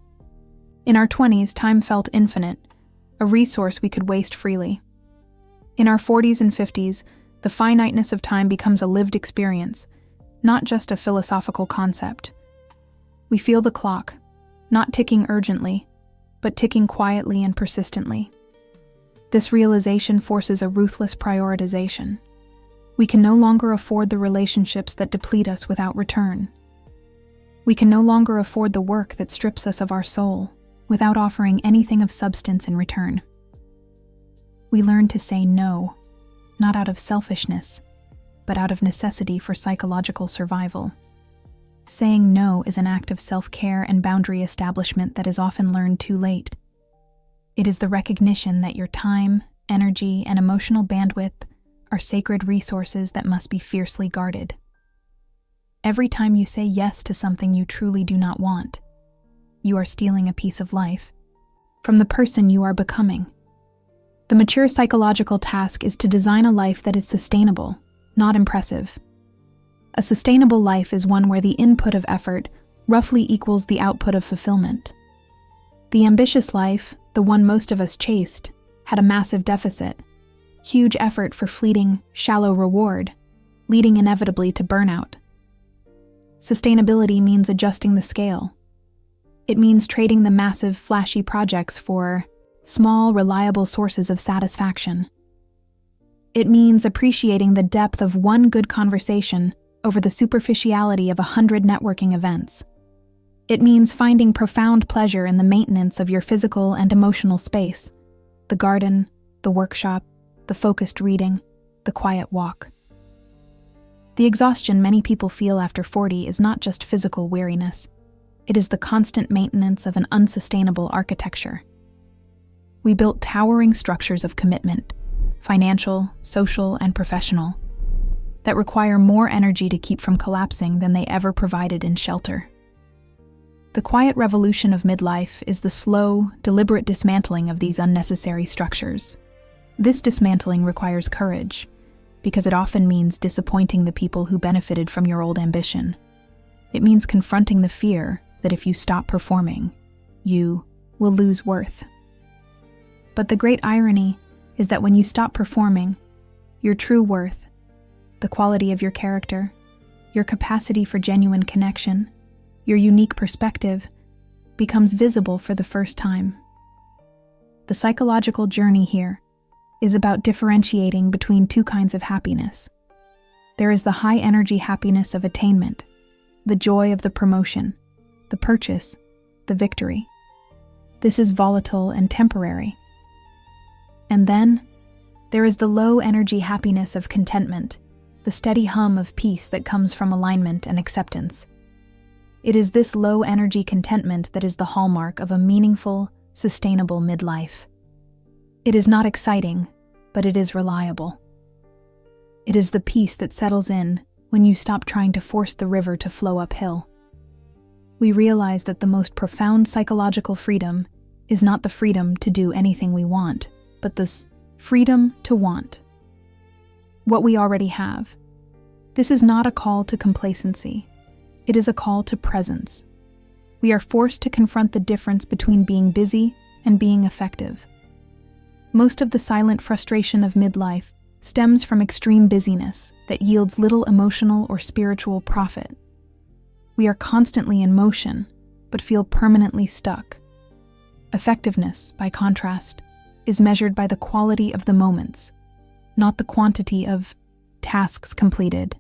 In our 20s, time felt infinite, a resource we could waste freely. In our 40s and 50s, the finiteness of time becomes a lived experience, not just a philosophical concept. We feel the clock, not ticking urgently, but ticking quietly and persistently. This realization forces a ruthless prioritization. We can no longer afford the relationships that deplete us without return. We can no longer afford the work that strips us of our soul without offering anything of substance in return. We learn to say no, not out of selfishness, but out of necessity for psychological survival. Saying no is an act of self-care and boundary establishment that is often learned too late. It is the recognition that your time, energy, and emotional bandwidth are sacred resources that must be fiercely guarded. Every time you say yes to something you truly do not want, you are stealing a piece of life from the person you are becoming. The mature psychological task is to design a life that is sustainable, not impressive. A sustainable life is one where the input of effort roughly equals the output of fulfillment. The ambitious life, the one most of us chased, had a massive deficit, huge effort for fleeting, shallow reward, leading inevitably to burnout. Sustainability means adjusting the scale. It means trading the massive, flashy projects for small, reliable sources of satisfaction. It means appreciating the depth of one good conversation over the superficiality of 100 networking events. It means finding profound pleasure in the maintenance of your physical and emotional space, the garden, the workshop, the focused reading, the quiet walk. The exhaustion many people feel after 40 is not just physical weariness. It is the constant maintenance of an unsustainable architecture. We built towering structures of commitment, financial, social, and professional, that require more energy to keep from collapsing than they ever provided in shelter. The quiet revolution of midlife is the slow, deliberate dismantling of these unnecessary structures. This dismantling requires courage, because it often means disappointing the people who benefited from your old ambition. It means confronting the fear that if you stop performing, you will lose worth. But the great irony is that when you stop performing, your true worth, the quality of your character, your capacity for genuine connection, your unique perspective, becomes visible for the first time. The psychological journey here is about differentiating between two kinds of happiness. There is the high-energy happiness of attainment, the joy of the promotion, the purchase, the victory. This is volatile and temporary. And then, there is the low-energy happiness of contentment, the steady hum of peace that comes from alignment and acceptance. It is this low-energy contentment that is the hallmark of a meaningful, sustainable midlife. It is not exciting, but it is reliable. It is the peace that settles in when you stop trying to force the river to flow uphill. We realize that the most profound psychological freedom is not the freedom to do anything we want, but the freedom to want what we already have. This is not a call to complacency. It is a call to presence. We are forced to confront the difference between being busy and being effective. Most of the silent frustration of midlife stems from extreme busyness that yields little emotional or spiritual profit. We are constantly in motion, but feel permanently stuck. Effectiveness, by contrast, is measured by the quality of the moments, not the quantity of tasks completed.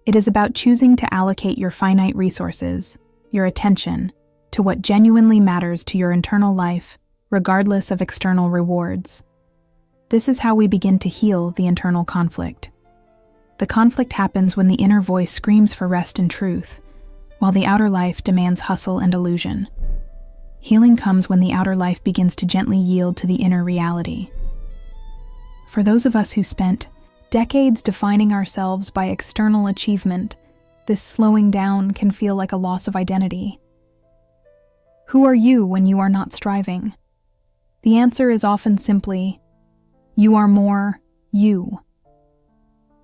It is about choosing to allocate your finite resources, your attention, to what genuinely matters to your internal life, regardless of external rewards. This is how we begin to heal the internal conflict. The conflict happens when the inner voice screams for rest and truth, while the outer life demands hustle and illusion. Healing comes when the outer life begins to gently yield to the inner reality. For those of us who spent decades defining ourselves by external achievement, this slowing down can feel like a loss of identity. Who are you when you are not striving? The answer is often simply, you are more you.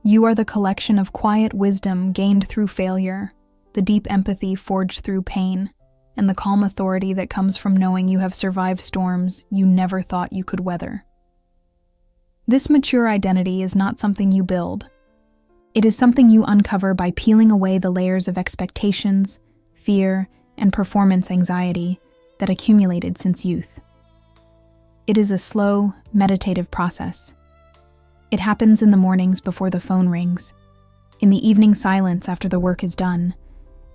You are the collection of quiet wisdom gained through failure, the deep empathy forged through pain, and the calm authority that comes from knowing you have survived storms you never thought you could weather. This mature identity is not something you build. It is something you uncover by peeling away the layers of expectations, fear, and performance anxiety that accumulated since youth. It is a slow, meditative process. It happens in the mornings before the phone rings, in the evening silence after the work is done,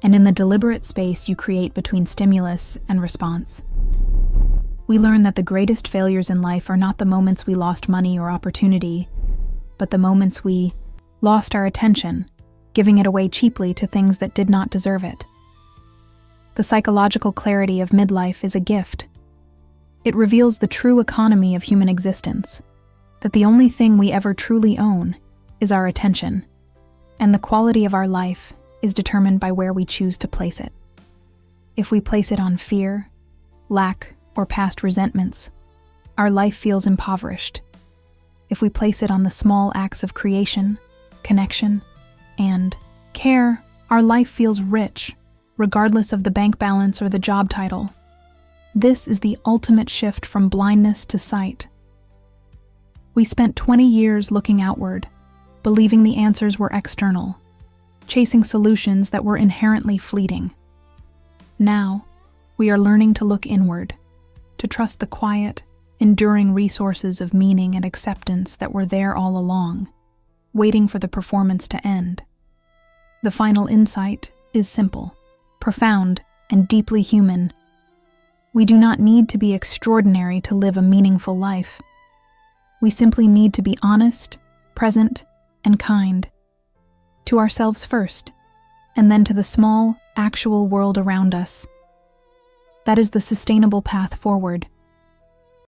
and in the deliberate space you create between stimulus and response. We learn that the greatest failures in life are not the moments we lost money or opportunity, but the moments we lost our attention, giving it away cheaply to things that did not deserve it. The psychological clarity of midlife is a gift. It reveals the true economy of human existence, that the only thing we ever truly own is our attention, and the quality of our life is determined by where we choose to place it. If we place it on fear, lack, or past resentments, our life feels impoverished. If we place it on the small acts of creation, connection, and care, our life feels rich, regardless of the bank balance or the job title. This is the ultimate shift from blindness to sight. We spent 20 years looking outward, believing the answers were external, chasing solutions that were inherently fleeting. Now, we are learning to look inward, to trust the quiet, enduring resources of meaning and acceptance that were there all along, waiting for the performance to end. The final insight is simple, profound, and deeply human. We do not need to be extraordinary to live a meaningful life. We simply need to be honest, present, and kind. To ourselves first, and then to the small, actual world around us. That is the sustainable path forward.